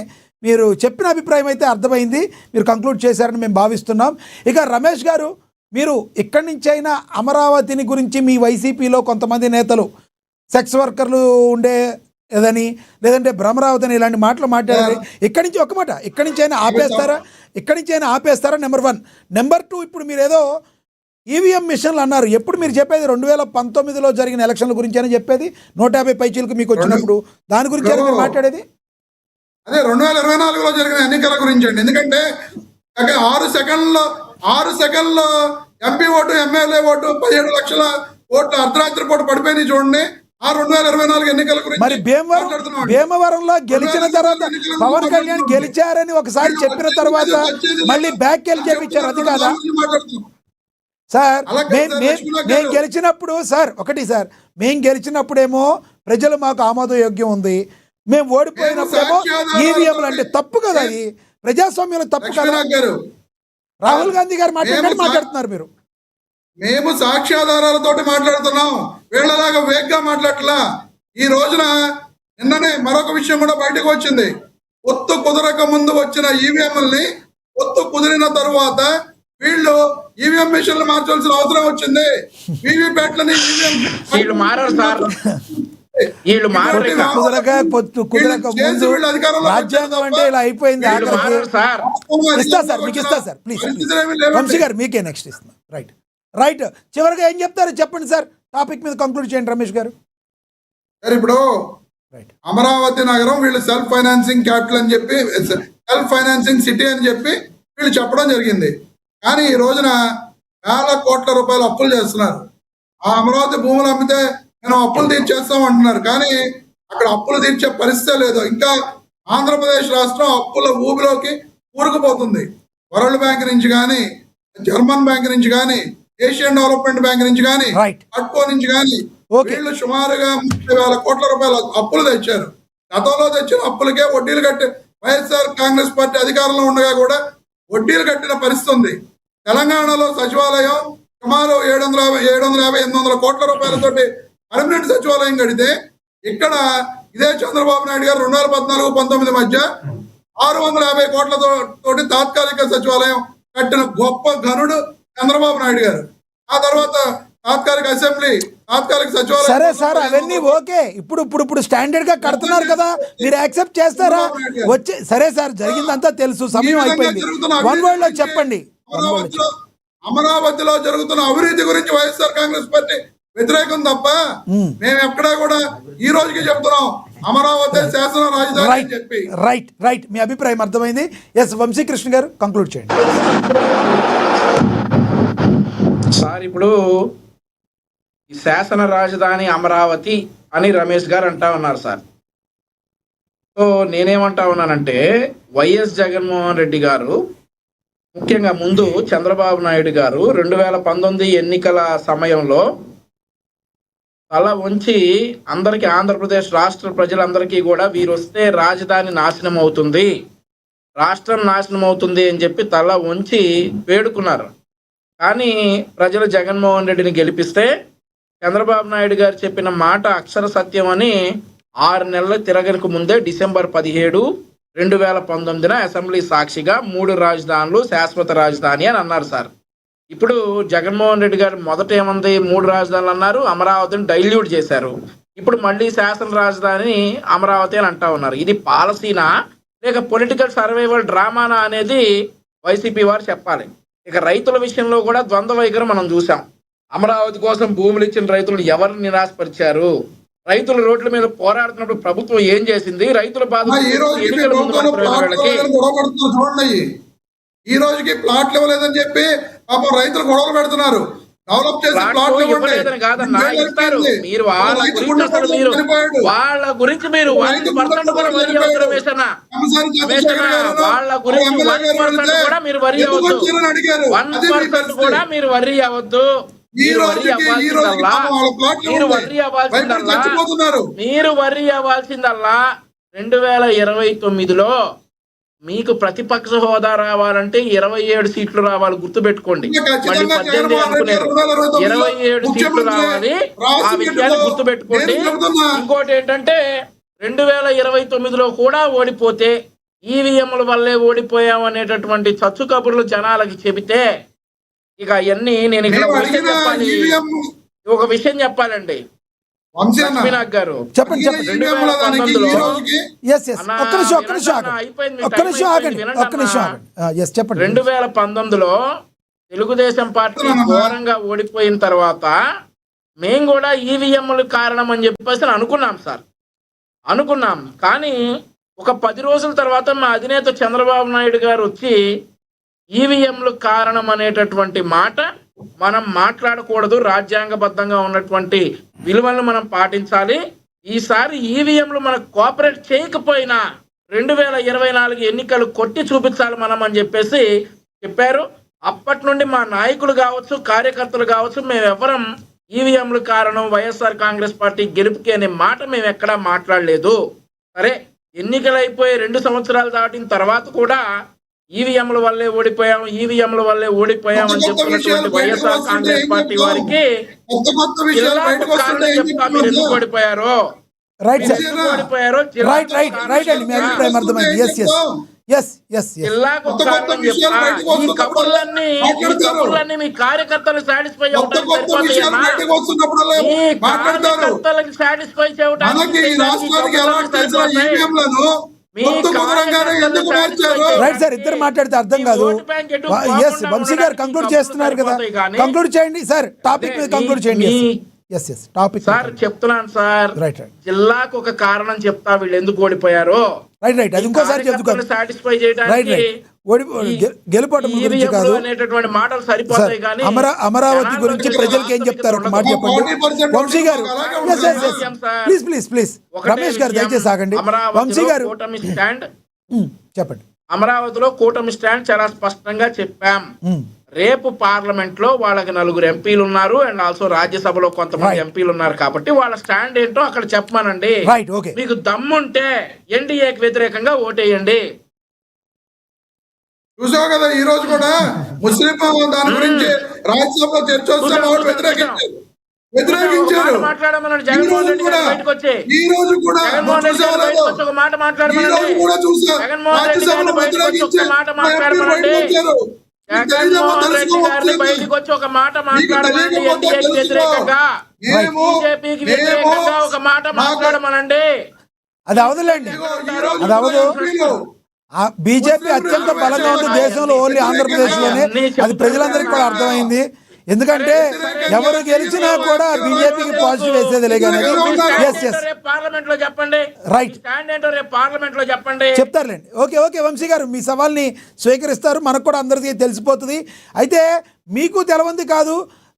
మీరు చెప్పిన అభిప్రాయం అయితే అర్థమైంది, మీరు కంక్లూడ్ చేశారని మేము భావిస్తున్నాం. ఇక రమేష్ గారు, మీరు ఇక్కడి నుంచైనా అమరావతిని గురించి మీ వైసీపీలో కొంతమంది నేతలు సెక్స్ వర్కర్లు ఉండే ఏదని లేదంటే భ్రమరావతి అని ఇలాంటి మాటలు మాట్లాడారు. ఇక్కడి నుంచి ఒక మాట, ఇక్కడి నుంచి అయినా ఆపేస్తారా? నెంబర్ 1. నెంబర్ 2, ఇప్పుడు మీరు ఏదో ఈవీఎం మిషన్లు అన్నారు. ఎప్పుడు మీరు చెప్పేది 2019లో జరిగిన ఎలక్షన్ల గురించి అని చెప్పేది, 150 పైచీలకు మీకు వచ్చినప్పుడు దాని గురించి మీరు మాట్లాడేది? అదే 2024లో జరిగిన ఎన్నికల గురించి అండి. ఎందుకంటే 6 సెకండ్లో ఎంపీ ఓటు, ఎమ్మెల్యే ఓటు, 17 లక్షల ఓట్లు అర్ధరాత్రి పూట పడిపోయినాయి చూడండి. ఆ 2024 ఎన్నికల గురించి మరి భీమవరంలో గెలిచిన తర్వాత పవన్ కళ్యాణ్ గెలిచారని ఒకసారి చెప్పిన తర్వాత మళ్ళీ బ్యాక్ వెళ్ళి చేపించారు, అది కాదా సార్? మేము గెలిచినప్పుడు సార్ మేము గెలిచినప్పుడేమో ప్రజలు మాకు ఆమోదయోగ్యం ఉంది, మేము ఓడిపోయినప్పుడేమో ఈవీఎంలు అంటే తప్పు కదా, అది ప్రజాస్వామ్యంలో తప్పు కదా. రాహుల్ గాంధీ గారు మాట్లాడుతున్నారు, మీరు మేము సాక్ష్యాధారాలతో మాట్లాడుతున్నాం, వీళ్ళలాగా వేగ్గా మాట్లాడలా. ఈ రోజున నిన్ననే మరొక విషయం కూడా బయటకు వచ్చింది. ఒత్తు కుదరక ముందు వచ్చిన ఈవీఎంలని ఒత్తు కుదిరిన తరువాత వీళ్ళు ఈవీఎం మిషన్లు మార్చాల్సిన అవసరం వచ్చింది. వీవీప్యాట్లని రాజ్యాంగం అంటే ఇలా అయిపోయింది. ఇస్తా సార్, మీకు ఇస్తా సార్, ప్లీజ్ వంశీ గారు మీకే నెక్స్ట్ ఇస్తున్నా. రైట్ చివరిగా ఏం చెప్తారు చెప్పండి సార్, టాపిక్ మీద కంక్లూడ్ చేయండి రమేష్ గారు. సార్, ఇప్పుడు అమరావతి నగరం వీళ్ళు సెల్ఫ్ ఫైనాన్సింగ్ క్యాపిటల్ అని చెప్పి, సెల్ఫ్ ఫైనాన్సింగ్ సిటీ అని చెప్పి వీళ్ళు చెప్పడం జరిగింది. కానీ ఈ రోజున వేల కోట్ల రూపాయలు అప్పులు చేస్తున్నారు. ఆ అమరావతి భూములు అమ్మితే మేము అప్పులు తీర్చేస్తాం అంటున్నారు, కానీ అక్కడ అప్పులు తీర్చే పరిస్థితే లేదు. ఇంకా ఆంధ్రప్రదేశ్ రాష్ట్రం అప్పుల ఊబిలోకి కూరుకుపోతుంది. వరల్డ్ బ్యాంక్ నుంచి కానీ, జర్మన్ బ్యాంక్ నుంచి కానీ, ఏషియన్ డెవలప్మెంట్ బ్యాంక్ నుంచి కానీ, రైట్. అట్కో నుంచి కానీ ఓకే. వీళ్ళు సుమారుగా 30,000 కోట్ల రూపాయల అప్పులు తెచ్చారు. గతంలో తెచ్చిన అప్పులకే వడ్డీలు కట్టి వైఎస్ఆర్ కాంగ్రెస్ పార్టీ అధికారంలో ఉండగా కూడా వడ్డీలు కట్టిన పరిస్థితి ఉంది. తెలంగాణలో సచివాలయం సుమారు 750-800 కోట్ల రూపాయలతోటి పర్మనెంట్ సచివాలయం కడితే, ఇక్కడ ఇదే చంద్రబాబు నాయుడు గారు 2014-19 మధ్య 650 కోట్లతోటి తాత్కాలిక సచివాలయం కట్టిన గొప్ప ఘనుడు చంద్రబాబు నాయుడు గారు. ఆ తర్వాత తాత్కాలిక అసెంబ్లీ, తాత్కాలిక సచివాలయం. సరే సార్, అవన్నీ ఓకే. ఇప్పుడు స్టాండర్డ్ గా కడుతున్నారు కదా, మీరు యాక్సెప్ట్ చేస్తారా? వచ్చే సరే సార్, జరిగిందంతా తెలుసు, సమయం అయిపోయింది. వన్ వర్డ్ లో చెప్పండి. అమరావతిలో జరుగుతున్న అవినీతి గురించి వైఎస్ఆర్ కాంగ్రెస్ పార్టీ వ్యతిరేకం తప్ప మేము ఎక్కడా కూడా ఈ రోజుకి చెప్తున్నాం అమరావతి శాసన రాజధాని అని చెప్పి. రైట్, మీ అభిప్రాయం అర్థమైంది. ఎస్, వంశీకృష్ణ గారు కంక్లూడ్ చేయండి. సార్, ఇప్పుడు ఈ శాసన రాజధాని అమరావతి అని రమేష్ గారు అంటా ఉన్నారు సార్. సో నేనేమంటా ఉన్నానంటే, వైఎస్ జగన్మోహన్ రెడ్డి గారు ముఖ్యంగా ముందు చంద్రబాబు నాయుడు గారు 2019 ఎన్నికల సమయంలో తల వంచి అందరికీ, ఆంధ్రప్రదేశ్ రాష్ట్ర ప్రజలందరికీ కూడా వీరు వస్తే రాజధాని నాశనం అవుతుంది, రాష్ట్రం నాశనం అవుతుంది అని చెప్పి తల వంచి వేడుకున్నారు. కానీ ప్రజలు జగన్మోహన్ రెడ్డిని గెలిపిస్తే చంద్రబాబు నాయుడు గారు చెప్పిన మాట అక్షర సత్యం అని 6 నెలల తిరగనికి ముందే డిసెంబర్ 17, 2019 అసెంబ్లీ సాక్షిగా 3 రాజధానులు శాశ్వత రాజధాని అని అన్నారు సార్. ఇప్పుడు జగన్మోహన్ రెడ్డి గారు మొదట ఏమంది, 3 రాజధానులు అన్నారు, అమరావతిని డైల్యూట్ చేశారు. ఇప్పుడు మళ్ళీ శాసన రాజధాని అమరావతి అని అంటా ఉన్నారు. ఇది పాలసీనా లేక పొలిటికల్ సర్వైవల్ డ్రామానా అనేది వైసీపీ వారు చెప్పాలి. ఇక రైతుల విషయంలో కూడా ద్వంద్వ వైఖరి మనం చూసాం. అమరావతి కోసం భూములు ఇచ్చిన రైతులు ఎవరిని నిరాశపరిచారు, రైతులు రోడ్ల మీద పోరాడుతున్నప్పుడు ప్రభుత్వం ఏం చేసింది, రైతుల బాధ చూడండి. ఈ రోజుకి ప్లాట్లు ఇవ్వలేదని చెప్పి పాపం రైతులు గొడవలు పెడుతున్నారు. డెవలప్ చేసి ప్లాట్లు ఇవ్వలేదని కాదన్నా, ఇస్తారు. మీరు వాళ్ళ గురించి మీరు 1% కూడా వరి అవ్వదు రమేష్ అన్న. వాళ్ళ గురించి 1% కూడా మీరు వరి అవ్వద్దు, 1% కూడా మీరు వరి అవ్వద్దు. మీరు వరి అవ్వాల్సిందల్లా 2029లో మీకు ప్రతిపక్ష హోదా రావాలంటే 27 సీట్లు రావాలి, గుర్తుపెట్టుకోండి. మళ్ళీ 18 అనుకున్నారు, 27 సీట్లు రావాలి, ఆ విషయాన్ని గుర్తుపెట్టుకోండి. ఇంకోటి ఏంటంటే 2029లో కూడా ఓడిపోతే ఈవీఎంల వల్లే ఓడిపోయాం అనేటటువంటి చచ్చు కబుర్లు జనాలకి చెబితే ఇక అవన్నీ నేను ఇక్కడ ఒక విషయం చెప్పాలండి. లక్ష్మీనాథ్ గారు చెప్పండి. 2019లో తెలుగుదేశం పార్టీ ఘోరంగా ఓడిపోయిన తర్వాత మేము కూడా ఈవీఎంలు కారణం అని చెప్పేసి అనుకున్నాం సార్, అనుకున్నాం. కానీ ఒక 10 రోజుల తర్వాత మా అధినేత చంద్రబాబు నాయుడు గారు వచ్చి ఈవీఎంలు కారణం అనేటటువంటి మాట మనం మాట్లాడకూడదు, రాజ్యాంగబద్ధంగా ఉన్నటువంటి విలువలను మనం పాటించాలి, ఈసారి ఈవీఎంలు మనకు కోఆపరేట్ చేయకపోయినా 2024 ఎన్నికలు కొట్టి చూపించాలి మనం అని చెప్పేసి చెప్పారు. అప్పటి నుండి మా నాయకులు కావచ్చు, కార్యకర్తలు కావచ్చు, మేమెవరం ఈవీఎంలు కారణం వైఎస్ఆర్ కాంగ్రెస్ పార్టీ గెలుపుకి అనే మాట మేము ఎక్కడా మాట్లాడలేదు. సరే, ఎన్నికలు అయిపోయి 2 సంవత్సరాలు దాటిన తర్వాత కూడా ఈవీఎంల వల్లే ఓడిపోయాం అని చెప్తున్నటువంటి వైఎస్ఆర్ కాంగ్రెస్ పార్టీ వారికి ఎందుకు ఓడిపోయారో కబుర్లన్నీ మీ కార్యకర్తలు సాటిస్ఫై రైట్ సార్, ఇద్దరు మాట్లాడితే అర్థం కాదు. ఎస్, వంశీ గారు కంక్లూడ్ చేస్తున్నారు కదా, కంక్లూడ్ చేయండి సార్. టాపిక్ మీద కంక్లూడ్ చేయండి. టాపిక్ సార్ చెప్తున్నాను సార్. జిల్లాకు ఒక కారణం చెప్తా వీళ్ళు ఎందుకు ఓడిపోయారో. రైట్, అది ఇంకోసారి చెప్తాను. సాటిస్ఫై చేయడానికి గెలుపోవటం గురించి ఈవీఎంలు కాదు అనేటటువంటి మాటలు సార్. సరిపోతాయి కానీ అమరావతి గురించి జనాల్లోకి ప్రజలకు ఏం చెప్తారు ఒక మాట చెప్పండి 40% వంశీ గారు. విషయం సార్. ప్లీజ్ ఒకటే రమేష్ గారు విషయం, దయచేసి ఆగండి. అమరావతిలో వంశీ గారు కూటమి స్టాండ్ చెప్పండి. అమరావతిలో కూటమి స్టాండ్ చాలా స్పష్టంగా చెప్పాం. రేపు పార్లమెంట్ లో వాళ్ళకి 4 ఎంపీలు ఉన్నారు అండ్ ఆల్సో రాజ్యసభలో కొంతమంది ఎంపీలు ఉన్నారు కాబట్టి వాళ్ళ స్టాండ్ ఏంటో అక్కడ చెప్పమనండి. Right, okay. మీకు దమ్ముంటే ఎన్డీఏకి వ్యతిరేకంగా ఓటేయండి. చూసావు కదా ఈ రోజు కూడా ముస్లిం దాని గురించి రాజ్యసభలో చర్చ వస్తే వాళ్ళు వ్యతిరేకించారు. మాట్లాడమనండి జగన్మోహన్ రెడ్డి గారు బయటకు వచ్చి. ఈ రోజు కూడా జగన్మోహన్ రెడ్డి గారు బయటకు వచ్చి ఒక మాట మాట్లాడమనండి. జగన్మోహన్ రెడ్డి గారిని బయటకు వచ్చి ఒక మాట మాట్లాడమనండి. జగన్మోహన్ రెడ్డి గారిని బయటకు వచ్చి ఒక మాట మాట్లాడమనండి. ఎన్డీఏకి వ్యతిరేకంగా, బీజేపీకి వ్యతిరేకంగా ఒక మాట మాట్లాడమనండి. అది అవదులేండి, అది అవదు. బీజేపీ అత్యంత బలంగా ఉంది దేశంలో, ఓన్లీ ఆంధ్రప్రదేశ్లోనే. అది ప్రజలందరికీ కూడా అర్థమైంది. ఎందుకంటే ఎవరు గెలిచినా కూడా బీజేపీకి పాజిటివ్ వేసేదిలే కానీ. పార్లమెంట్ లో చెప్పండి, రైట్, స్టాండ్ ఏంటో రేపు పార్లమెంట్ లో చెప్పండి. చెప్తారులేండి. ఓకే వంశీ గారు, మీ సవాల్ని స్వీకరిస్తారు, మనకు కూడా అందరికీ తెలిసిపోతుంది. అయితే మీకు తెలవంది కాదు,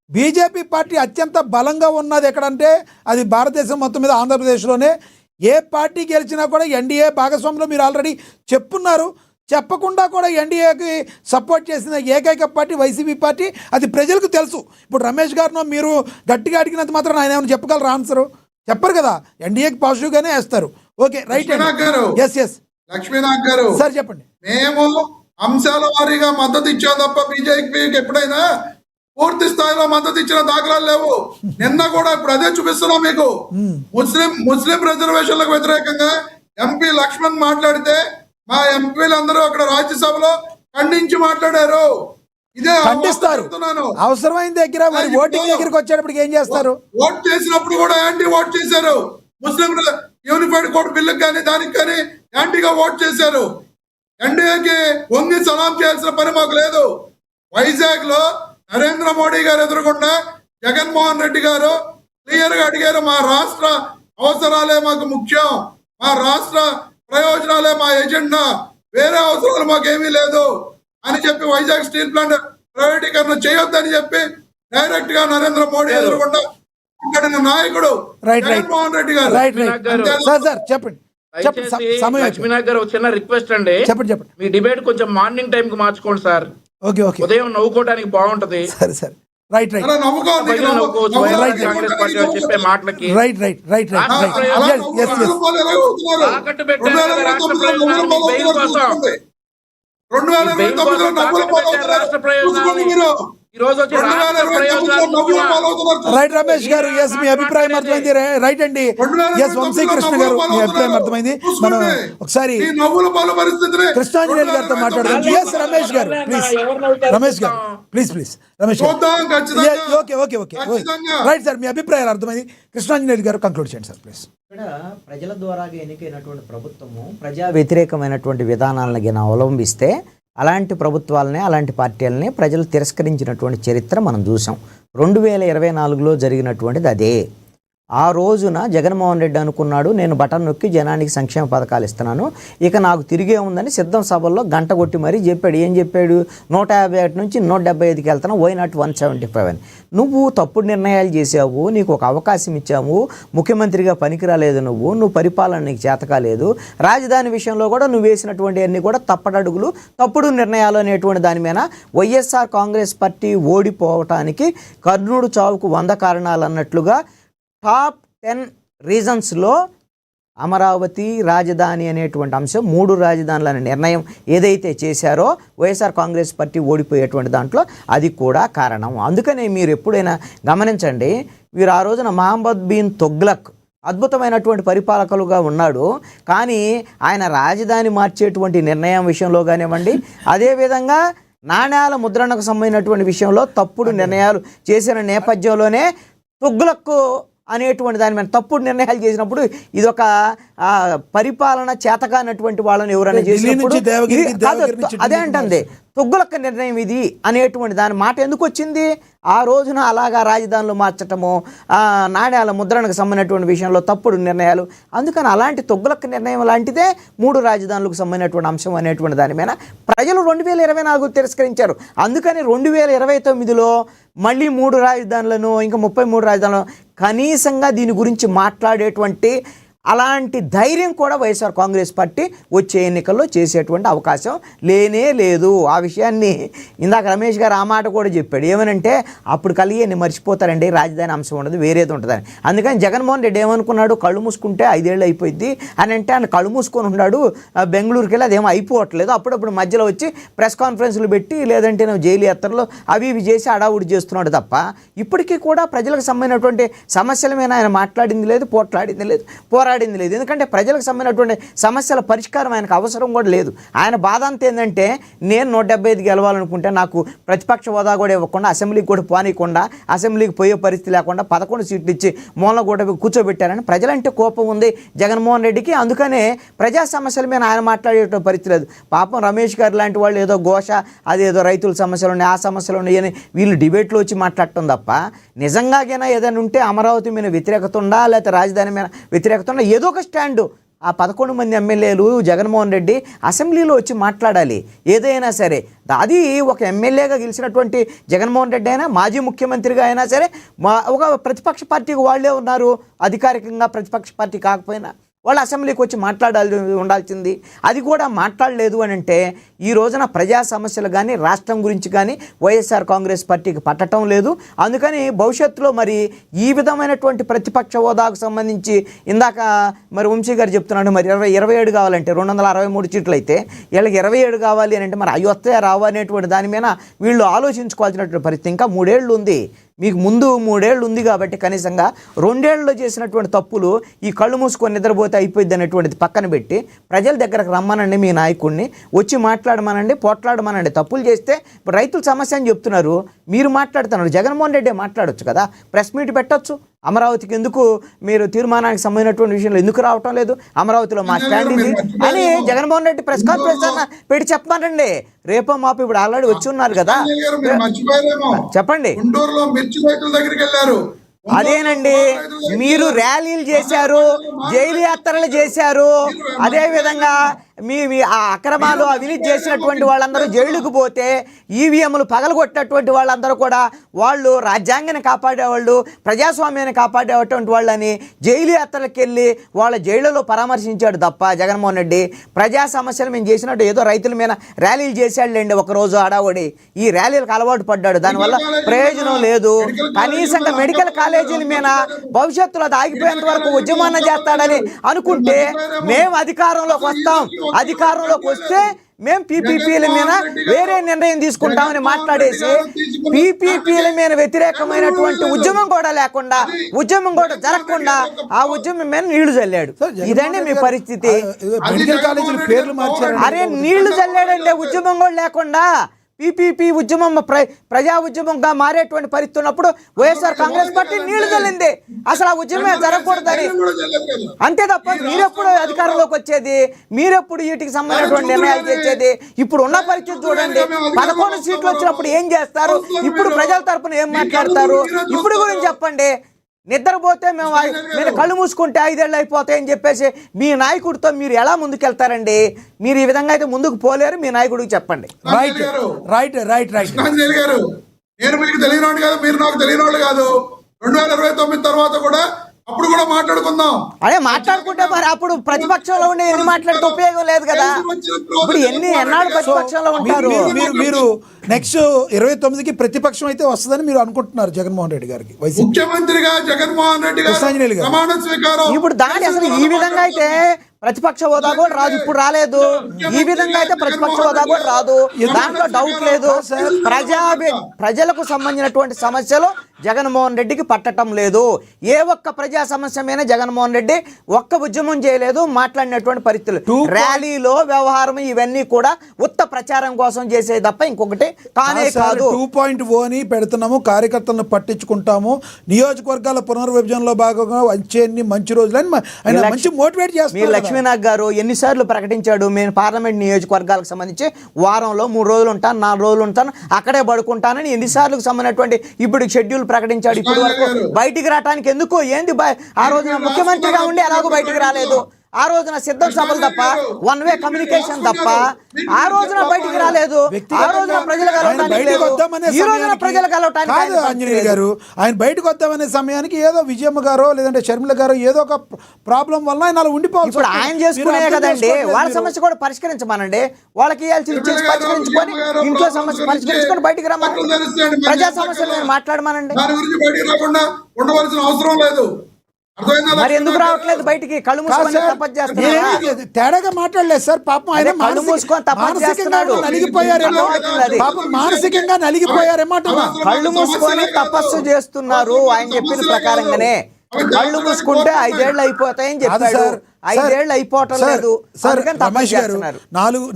బీజేపీ పార్టీ అత్యంత బలంగా ఉన్నది ఎక్కడంటే అది భారతదేశం మొత్తం మీద ఆంధ్రప్రదేశ్లోనే. ఏ పార్టీ గెలిచినా కూడా ఎన్డీఏ భాగస్వామ్యంలో మీరు ఆల్రెడీ చెప్పున్నారు. చెప్పకుండా కూడా ఎన్డీఏకి సపోర్ట్ చేసిన ఏకైక పార్టీ వైసీపీ పార్టీ, అది ప్రజలకు తెలుసు. ఇప్పుడు రమేష్ గారినో మీరు గట్టిగా అడిగినంత మాత్రం ఆయన ఏమైనా చెప్పగలరా? ఆన్సర్ చెప్పరు కదా, ఎన్డీఏకి పాజిటివ్గానే వేస్తారు. Okay, right. ఎస్ లక్ష్మీనాథ్ గారు సార్ చెప్పండి. మేము అంశాల వారీగా మద్దతు ఇచ్చాం తప్ప బీజేపీకి ఎప్పుడైనా పూర్తి స్థాయిలో మద్దతు ఇచ్చిన దాఖలాలు లేవు. నిన్న కూడా ఇప్పుడు అదే చూపిస్తున్నాం మీకు. ముస్లిం రిజర్వేషన్లకు వ్యతిరేకంగా ఎంపీ లక్ష్మణ్ మాట్లాడితే మా ఎంపీలందరూ అక్కడ రాజ్యసభలో ఖండించి మాట్లాడారు. ఇదే ఖండిస్తారు, అవసరమైన దగ్గర. మరి ఓటింగ్ దగ్గరికి వచ్చేటప్పుడు ఏం చేస్తారు? ఓట్ చేసినప్పుడు కూడా యాంటీ ఓట్ చేశారు. ముస్లిం యూనిఫైడ్ కోడ్ బిల్లుకి కానీ దానికి కానీ యాంటీగా ఓట్ చేశారు. ఎన్డీఏకి వంగి సలాం చేయాల్సిన పని మాకు లేదు. వైజాగ్ లో నరేంద్ర మోడీ గారు ఎదురుకుండా జగన్మోహన్ రెడ్డి గారు క్లియర్ గా అడిగారు, మా రాష్ట్ర అవసరాలే మాకు ముఖ్యం, మా రాష్ట్ర ప్రయోజనాలే మా ఎజెండా, వేరే అవసరాలు మాకేమీ లేదు అని చెప్పి వైజాగ్ స్టీల్ ప్లాంట్ ప్రైవేటీకరణ చేయొద్దని చెప్పి డైరెక్ట్ గా నరేంద్ర మోడీ ఎదురుకుండా నాయకుడు జగన్మోహన్ రెడ్డి గారు. చెప్పండి. లక్ష్మీనాథ్ గారు చిన్న రిక్వెస్ట్ అండి, చెప్పండి. మీ డిబేట్ కొంచెం మార్నింగ్ టైం కి మార్చుకోండి సార్. ఓకే, ఉదయం నవ్వుకోవడానికి బాగుంటది. సరే, రైట్. కాంగ్రెస్ పార్టీ చెప్పే మాటలకి తాకట్టు పెట్టారు రాష్ట్ర ప్రయోజనాలు. ఈ రోజు వచ్చి రాష్ట్ర ప్రయోజనాలు. రైట్ రమేష్ గారు, ఎస్ మీ అభిప్రాయం అర్థమైంది. రైట్ అండి, ఎస్ వంశీకృష్ణ గారు మీ అభిప్రాయం అర్థమైంది. మనం ఒకసారి కృష్ణాంజనేయులు గారితో మాట్లాడదాం. ఎస్ రమేష్ గారు ప్లీజ్ రమేష్ గారు. ఓకే రైట్ సార్, మీ అభిప్రాయాలు అర్థమైంది. కృష్ణాంజనేయులు గారు కంక్లూడ్ చేయండి సార్ ప్లీజ్. ఇక్కడ ప్రజల ద్వారా ఎన్నికైనటువంటి ప్రభుత్వము ప్రజా వ్యతిరేకమైనటువంటి విధానాలను అవలంబిస్తే అలాంటి ప్రభుత్వాలని, అలాంటి పార్టీలని ప్రజలు తిరస్కరించినటువంటి చరిత్ర మనం చూసాం. 2024లో జరిగినటువంటిది అదే. ఆ రోజున జగన్మోహన్ రెడ్డి అనుకున్నాడు, నేను బటన్ నొక్కి జనానికి సంక్షేమ పథకాలు ఇస్తున్నాను, ఇక నాకు తిరిగే ఉందని సిద్ధం సభల్లో గంట కొట్టి మరీ చెప్పాడు. ఏం చెప్పాడు? 151 నుంచి 175కి వెళ్తాను, వై నాట్ 175 అని. నువ్వు తప్పుడు నిర్ణయాలు చేసావు, నీకు ఒక అవకాశం ఇచ్చాము, ముఖ్యమంత్రిగా పనికిరాలేదు, నువ్వు పరిపాలన నీకు చేత కాలేదు. రాజధాని విషయంలో కూడా నువ్వు వేసినటువంటి అన్ని కూడా తప్పటడుగులు, తప్పుడు నిర్ణయాలు అనేటువంటి దాని మీద వైఎస్ఆర్ కాంగ్రెస్ పార్టీ ఓడిపోవటానికి కర్ణుడు చావుకు 100 కారణాలు అన్నట్లుగా టాప్ 10 రీజన్స్లో అమరావతి రాజధాని అనేటువంటి అంశం, 3 రాజధానుల నిర్ణయం ఏదైతే చేశారో వైఎస్ఆర్ కాంగ్రెస్ పార్టీ ఓడిపోయేటువంటి దాంట్లో అది కూడా కారణం. అందుకనే మీరు ఎప్పుడైనా గమనించండి, మీరు ఆ రోజున మహమ్మద్ బిన్ తుగ్లక్ అద్భుతమైనటువంటి పరిపాలకులుగా ఉన్నాడు, కానీ ఆయన రాజధాని మార్చేటువంటి నిర్ణయం విషయంలో కానివ్వండి, అదేవిధంగా నాణ్యాల ముద్రణకు సంబంధించినటువంటి విషయంలో తప్పుడు నిర్ణయాలు చేసిన నేపథ్యంలోనే తుగ్లక్ అనేటువంటి దాని మీద తప్పుడు నిర్ణయాలు చేసినప్పుడు ఇదొక పరిపాలన చేతకానటువంటి వాళ్ళని ఎవరైనా చేసినప్పుడు అదే అంటుంది తుగ్లక్ నిర్ణయం ఇది అనేటువంటి దాని మాట ఎందుకు వచ్చింది? ఆ రోజున అలాగా రాజధానులు మార్చటము, నాణ్యాల ముద్రణకు సంబంధించినటువంటి విషయంలో తప్పుడు నిర్ణయాలు, అందుకని అలాంటి తొగ్గులక్క నిర్ణయం లాంటిదే 3 రాజధానులకు సంబంధించినటువంటి అంశం అనేటువంటి దాని మీద ప్రజలు 2024 తిరస్కరించారు. అందుకని 2029లో మళ్ళీ 3 రాజధానులను ఇంకా 33 రాజధానులను కనీసంగా దీని గురించి మాట్లాడేటువంటి అలాంటి ధైర్యం కూడా వైఎస్ఆర్ కాంగ్రెస్ పార్టీ వచ్చే ఎన్నికల్లో చేసేటువంటి అవకాశం లేనే లేదు. ఆ విషయాన్ని ఇందాక రమేష్ గారు ఆ మాట కూడా చెప్పాడు. ఏమనంటే అప్పుడు కలిగి మర్చిపోతారండి, రాజధాని అంశం ఉండదు, వేరేది ఉంటుందని. అందుకని జగన్మోహన్ రెడ్డి ఏమనుకున్నాడు, కళ్ళు మూసుకుంటే 5 ఏళ్ళు అయిపోయింది అని అంటే ఆయన కళ్ళు మూసుకొని ఉన్నాడు. బెంగళూరుకి వెళ్ళి అదేమో అయిపోవట్లేదు. అప్పుడప్పుడు మధ్యలో వచ్చి ప్రెస్ కాన్ఫరెన్స్లు పెట్టి లేదంటే జైలు యాత్రలు అవి ఇవి చేసి అడావుడి చేస్తున్నాడు తప్ప ఇప్పటికీ కూడా ప్రజలకు సంబంధించినటువంటి సమస్యల మీద ఆయన మాట్లాడింది లేదు, పోట్లాడింది లేదు, పోరాడింది లేదు. ఎందుకంటే ప్రజలకు సంబంధించినటువంటి సమస్యల పరిష్కారం ఆయనకు అవసరం కూడా లేదు. ఆయన బాధ అంతా ఏంటంటే నేను 175 గెలవాలనుకుంటే నాకు ప్రతిపక్ష హోదా కూడా ఇవ్వకుండా, అసెంబ్లీకి కూడా పోనీయకుండా, అసెంబ్లీకి పోయే పరిస్థితి లేకుండా 11 సీట్లు ఇచ్చి మూల కూడా కూర్చోబెట్టారని ప్రజలంటే కోపం ఉంది జగన్మోహన్ రెడ్డికి. అందుకనే ప్రజా సమస్యల మీద ఆయన మాట్లాడేట పరిస్థితి లేదు. పాపం రమేష్ గారు లాంటి వాళ్ళు ఏదో ఘోష, అదేదో రైతుల సమస్యలు ఉన్నాయి, ఆ సమస్యలు ఉన్నాయని వీళ్ళు డిబేట్లో వచ్చి మాట్లాడటం తప్ప నిజంగాగైనా ఏదైనా ఉంటే అమరావతి మీద వ్యతిరేకత ఉందా, లేకపోతే రాజధాని మీద వ్యతిరేకత ఉందా, ఏదో ఒక స్టాండు ఆ 11 మంది ఎమ్మెల్యేలు జగన్మోహన్ రెడ్డి అసెంబ్లీలో వచ్చి మాట్లాడాలి. ఏదైనా సరే అది ఒక ఎమ్మెల్యేగా గెలిచినటువంటి జగన్మోహన్ రెడ్డి అయినా, మాజీ ముఖ్యమంత్రిగా అయినా సరే, ఒక ప్రతిపక్ష పార్టీకి వాళ్ళే ఉన్నారు. అధికారికంగా ప్రతిపక్ష పార్టీ కాకపోయినా వాళ్ళు అసెంబ్లీకి వచ్చి మాట్లాడాలి ఉండాల్సింది. అది కూడా మాట్లాడలేదు అని అంటే ఈ రోజున ప్రజా సమస్యలు కానీ రాష్ట్రం గురించి కానీ వైఎస్ఆర్ కాంగ్రెస్ పార్టీకి పట్టడం లేదు. అందుకని భవిష్యత్తులో మరి ఈ విధమైనటువంటి ప్రతిపక్ష హోదాకు సంబంధించి ఇందాక మరి వంశీ గారు చెప్తున్నాడు, మరి 27 కావాలంటే 263 సీట్లు అయితే వీళ్ళకి 27 కావాలి అని అంటే మరి అవి వస్తాయా రావు అనేటువంటి దాని మీద వీళ్ళు ఆలోచించుకోవాల్సినటువంటి పరిస్థితి. ఇంకా 3 ఏళ్ళు ఉంది, మీకు ముందు 3 ఏళ్ళు ఉంది కాబట్టి కనీసంగా 2 ఏళ్ళలో చేసినటువంటి తప్పులు ఈ కళ్ళు మూసుకొని నిద్రపోతే అయిపోయింది అనేటువంటిది పక్కన పెట్టి ప్రజల దగ్గరకు రమ్మనండి, మీ నాయకుడిని వచ్చి మాట్లాడమనండి, పోట్లాడమనండి. తప్పులు చేస్తే ఇప్పుడు రైతుల సమస్య అని చెప్తున్నారు, మీరు మాట్లాడుతున్నారు, జగన్మోహన్ రెడ్డి మాట్లాడొచ్చు కదా, ప్రెస్ మీట్ పెట్టొచ్చు. అమరావతికి ఎందుకు మీరు తీర్మానానికి సంబంధించినటువంటి విషయంలో ఎందుకు రావటం లేదు, అమరావతిలో మా స్టాండ్ ఇది అని జగన్మోహన్ రెడ్డి ప్రెస్ కాన్ఫరెన్స్ అన్న పెట్టి చెప్పమనండి. రేపో మాపు ఇప్పుడు ఆల్రెడీ వచ్చి ఉన్నారు కదా, చెప్పండి. అదేనండి, మీరు ర్యాలీలు చేశారు, జైలు యాత్రలు చేశారు, అదేవిధంగా మీ ఆ అక్రమాలు అవినీతి చేసినటువంటి వాళ్ళందరూ జైలుకు పోతే ఈవీఎంలు పగలగొట్టినటువంటి వాళ్ళందరూ కూడా వాళ్ళు రాజ్యాంగాన్ని కాపాడేవాళ్ళు, ప్రజాస్వామ్యాన్ని కాపాడేటువంటి వాళ్ళని జైలు యాత్రలకు వెళ్ళి వాళ్ళ జైళ్ళలో పరామర్శించాడు తప్ప జగన్మోహన్ రెడ్డి ప్రజా సమస్యలు మేము చేసినట్టు ఏదో రైతుల మీద ర్యాలీలు చేశాడులేండి ఒకరోజు హడావుడి. ఈ ర్యాలీలకు అలవాటు పడ్డాడు, దానివల్ల ప్రయోజనం లేదు. కనీసంగా మెడికల్ కాలేజీల మీద భవిష్యత్తులో అది ఆగిపోయేంత వరకు ఉద్యమాన్ని చేస్తాడని అనుకుంటే మేము అధికారంలోకి వస్తాం, అధికారంలోకి వస్తే మేము పీపీపీల మీద వేరే నిర్ణయం తీసుకుంటామని మాట్లాడేసి పీపీపీల మీద వ్యతిరేకమైనటువంటి ఉద్యమం కూడా లేకుండా, ఉద్యమం కూడా జరగకుండా ఆ ఉద్యమం మీద నీళ్లు చల్లాడు. ఇదండి మీ పరిస్థితి. అరే నీళ్లు చల్లాడండి, ఉద్యమం కూడా లేకుండా పీపీపీ ఉద్యమం ప్రజా ఉద్యమంగా మారేటువంటి పరిస్థితి ఉన్నప్పుడు వైఎస్ఆర్ కాంగ్రెస్ పార్టీ నీళ్లు చల్లింది. అసలు ఆ ఉద్యమం జరగకూడదని, అంతే తప్ప మీరెప్పుడు అధికారంలోకి వచ్చేది, మీరెప్పుడు వీటికి సంబంధించినటువంటి నిర్ణయాలు చేసేది. ఇప్పుడు ఉన్న పరిస్థితి చూడండి, 11 సీట్లు వచ్చినప్పుడు ఏం చేస్తారు, ఇప్పుడు ప్రజల తరపున ఏం మాట్లాడతారు, ఇప్పుడు గురించి చెప్పండి. నిద్రపోతే మీరు కళ్ళు మూసుకుంటే 5 ఏళ్ళు అయిపోతాయని చెప్పేసి మీ నాయకుడితో మీరు ఎలా ముందుకెళ్తారండి? మీరు ఈ విధంగా అయితే ముందుకు పోలేరు. మీ నాయకుడికి చెప్పండి. నేను మీకు తెలియని వాడు కాదు, మీరు నాకు తెలియని వాళ్ళు కాదు. 2029 తర్వాత కూడా అప్పుడు కూడా మాట్లాడుకుందాం. అదే మాట్లాడుకుంటే మరి అప్పుడు ప్రతిపక్షంలో ఉండి ఎన్ని మాట్లాడితే ఉపయోగం లేదు కదా. ఇప్పుడు ఎన్నాళ్ళు ప్రతిపక్షంలో ఉంటారు? మీరు నెక్స్ట్ 29కి ప్రతిపక్షం అయితే వస్తుందని మీరు అనుకుంటున్నారు జగన్మోహన్ రెడ్డి గారికి, ముఖ్యమంత్రిగా జగన్మోహన్ రెడ్డి గారు ప్రమాణ స్వీకారం. ఇప్పుడు దాని అసలు ఈ విధంగా అయితే ప్రతిపక్ష హోదా కూడా రాదు, ఇప్పుడు రాలేదు. ఈ విధంగా అయితే ప్రతిపక్ష హోదా కూడా రాదు, దాంట్లో డౌట్ లేదు. ప్రజలకు సంబంధించినటువంటి సమస్యలు జగన్మోహన్ రెడ్డికి పట్టటం లేదు. ఏ ఒక్క ప్రజా సమస్య మీద జగన్మోహన్ రెడ్డి ఒక్క ఉద్యమం చేయలేదు, మాట్లాడినటువంటి పరిస్థితులు. ర్యాలీలో వ్యవహారం ఇవన్నీ కూడా ఉత్త ప్రచారం కోసం చేసేది తప్ప ఇంకొకటి కానే కాదు. 2.0 పెడుతున్నాము, కార్యకర్తలను పట్టించుకుంటాము, నియోజకవర్గాల పునర్విభజనలో భాగంగా వచ్చేన్ని మంచి రోజులని ఆయన మంచి మోటివేట్ మీరు చేస్తారు. లక్ష్మీనాథ్ గారు ఎన్నిసార్లు ప్రకటించాడు, మేము పార్లమెంట్ నియోజకవర్గాలకు సంబంధించి వారంలో 3 రోజులు ఉంటాను, 4 రోజులు ఉంటాను, అక్కడే పడుకుంటానని ఎన్నిసార్లు సంబంధించినటువంటి ఇప్పుడు షెడ్యూల్ ప్రకటించాడు. ఇప్పటి వరకు బయటికి రావడానికి ఎందుకు ఏంది ఆ రోజున ముఖ్యమంత్రిగా ఉండి ఎలాగో బయటికి రాలేదు. ఆ రోజున సిద్ధం సభలు తప్ప, 1 వే కమ్యూనికేషన్ తప్ప ఆ రోజున బయటికి రాలేదు. ఆ రోజున ప్రజలు కలవటానికి లేదు. ఈ రోజున ప్రజలు కలవటానికి కాదు ఆంజనేయులు గారు, ఆయన బయటకు వద్దామనే సమయానికి ఏదో విజయమ్మ గారో లేదంటే షర్మిల గారో ఏదో ఒక ప్రాబ్లం వల్ల ఆయన అలా ఉండిపోవాలి. ఇప్పుడు ఆయన చేసుకునే కదండి, వాళ్ళ సమస్య కూడా పరిష్కరించమనండి. వాళ్ళకి ఇవ్వాల్సి పరిష్కరించుకొని ఇంట్లో సమస్య పరిష్కరించుకొని బయటికి రమ్మని, ప్రజా సమస్యలు మాట్లాడమనండి. దాని గురించి బయటికి రాకుండా ఉండవలసిన అవసరం లేదు. మరి ఎందుకు రావట్లేదు బయటికి? కళ్ళు మూసుకొని తపస్సు చేస్తున్నారు. తేడాగా మాట్లాడలేదు సార్. పాపం ఆయన కళ్ళు మూసుకొని తపస్సు చేస్తున్నాడు. నలిగిపోయారేమో, మానసికంగా నలిగిపోయారేమో. కళ్ళు మూసుకొని తపస్సు చేస్తున్నారు. ఆయన చెప్పిన ప్రకారంగానే కళ్ళు మూసుకుంటే 5 ఏళ్ళు అయిపోతాయని చెప్పాడు. 5 ఏళ్ళు అయిపోవటం లేదు. రమేష్ గారు,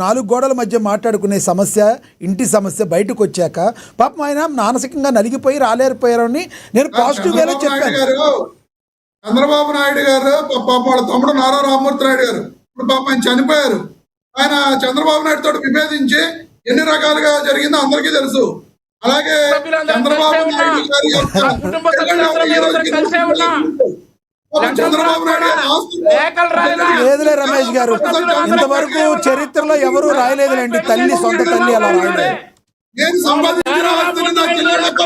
నాలుగు గోడల మధ్య మాట్లాడుకునే సమస్య, ఇంటి సమస్య బయటకు వచ్చాక పాపం ఆయన మానసికంగా నలిగిపోయి రాలేకపోయారని నేను పాజిటివ్ వేలో చెప్పాను. చంద్రబాబు నాయుడు గారు పాప వాళ్ళ తమ్ముడు నారా రామ్మూర్తి నాయుడు గారు ఇప్పుడు పాప ఆయన చనిపోయారు. ఆయన చంద్రబాబు నాయుడు తోటి విభేదించి ఎన్ని రకాలుగా జరిగిందో అందరికీ తెలుసు. అలాగే చంద్రబాబు నాయుడు గారి లేదులే రమేష్ గారు, ఇంతవరకు చరిత్రలో ఎవరు రాయలేదులేండి, తల్లి సొంత తల్లి అలా రాయలేదు. నేను సంపాదించిన ఆస్తిని నా చెల్లెళ్ళకు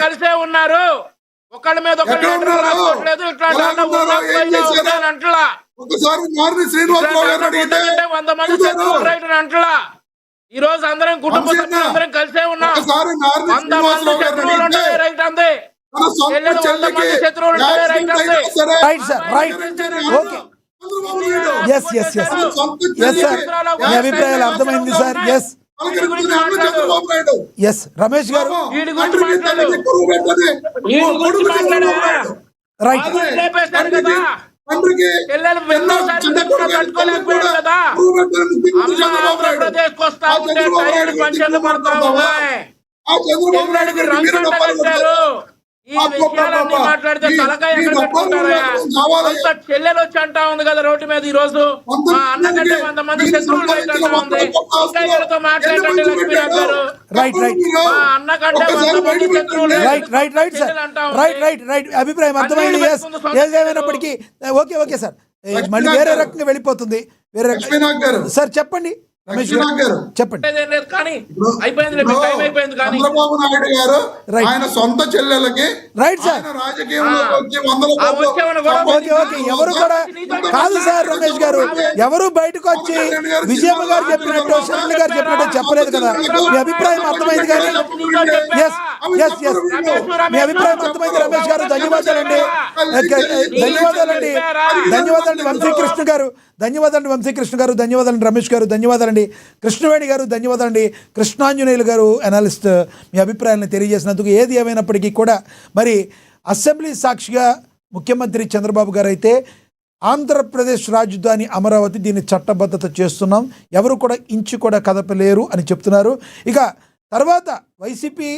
కలిసే ఉన్నారు. ఒకళ్ళ మీద ఒకసారి నార్ని శ్రీనివాసరావు గారు అడిగితే 100 మంది శత్రువులు రైట్ అంటలా. ఈ రోజు అందరం కుటుంబ సభ్యులు అందరం కలిసే ఉన్నాం. 100 మంది శత్రువులు ఉంటాయి రైట్ అంతే. 100 మంది శత్రువులు ఉంటాయి రైట్ అంతే. Right sir, right, okay, yes yes yes yes sir, మీ అభిప్రాయాలు అర్థమైంది సార్. ఎస్ ఎస్ రమేష్ గారు, రైట్. ఆంధ్రప్రదేశ్ వస్తా ఉంటే టైర్లు పంచర్లు పడతా ఉన్నాయి. ఈ విషయాలన్నీ మాట్లాడితే తలకాయ ఎక్కడ పెట్టుకుంటారా? అంత చెల్లెలు వచ్చి అంటా ఉంది కదా రోడ్డు మీద ఈ రోజు, మా అన్న కంటే 100 మంది శత్రువులు అంటా ఉంది. ఇంకా వీళ్ళతో మాట్లాడండి లక్ష్మీనాథ్ గారు. రైట్ రైట్ మా అన్న కంటే 100 మంది శత్రువులు right right right sir, right right right, అభిప్రాయం అర్థమైంది. ఏదేమైనప్పటికీ ఓకే ఓకే సార్, మళ్ళీ వేరే రకంగా వెళ్ళిపోతుంది. వేరే రకంగా సార్ చెప్పండి రమేష్ గారు, చెప్పండి. చంద్రబాబు నాయుడు గారు ఆయన సొంత చెల్లెలకి రైట్ సార్, రాజకీయంలోకి వచ్చి 100 ఓకే ఓకే, ఎవరు కూడా కాదు సార్ రమేష్ గారు, ఎవరు బయటకు వచ్చి విజయమ్మ గారు చెప్పినట్టు షర్మిల గారు చెప్పినట్టు చెప్పలేదు కదా. మీ అభిప్రాయం అర్థమైంది కానీ ఎస్ ఎస్ ఎస్, మీ అభిప్రాయం అర్థమైంది రమేష్ గారు. ధన్యవాదాలండి, ధన్యవాదాలండి, ధన్యవాదాలండి వంశీకృష్ణ గారు, ధన్యవాదాలండి వంశీకృష్ణ గారు, ధన్యవాదాలండి రమేష్ గారు, ధన్యవాదాలండి కృష్ణవేణి గారు, ధన్యవాదాలండి కృష్ణాంజనేయులు గారు, అనాలిస్ట్, మీ అభిప్రాయాలను తెలియజేసినందుకు. ఏది ఏమైనప్పటికీ కూడా మరి అసెంబ్లీ సాక్షిగా ముఖ్యమంత్రి చంద్రబాబు గారు అయితే ఆంధ్రప్రదేశ్ రాజధాని అమరావతి, దీన్ని చట్టబద్ధత చేస్తున్నాం, ఎవరు కూడా ఇంచు కూడా కదపలేరు అని చెప్తున్నారు. ఇక తర్వాత వైసీపీ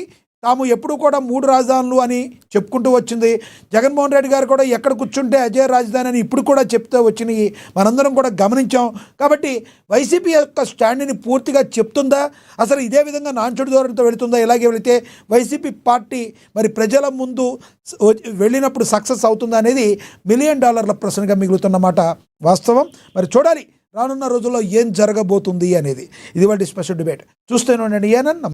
తాము ఎప్పుడు కూడా 3 రాజధానులు అని చెప్పుకుంటూ వచ్చింది. జగన్మోహన్ రెడ్డి గారు కూడా ఎక్కడ కూర్చుంటే అజయ రాజధాని అని ఇప్పుడు కూడా చెప్తూ వచ్చినాయి, మనందరం కూడా గమనించాం. కాబట్టి వైసీపీ యొక్క స్టాండ్ని పూర్తిగా చెప్తుందా, అసలు ఇదే విధంగా నాన్చుడు ధోరణితో వెళుతుందా, ఇలాగే వెళితే వైసీపీ పార్టీ మరి ప్రజల ముందు వెళ్ళినప్పుడు సక్సెస్ అవుతుందా అనేది $1 మిలియన్ ప్రశ్నగా మిగులుతున్నమాట వాస్తవం. మరి చూడాలి రానున్న రోజుల్లో ఏం జరగబోతుంది అనేది. ఇది వాటి స్పెషల్ డిబేట్. చూస్తూనే ఉండండి. ఏనన్నా.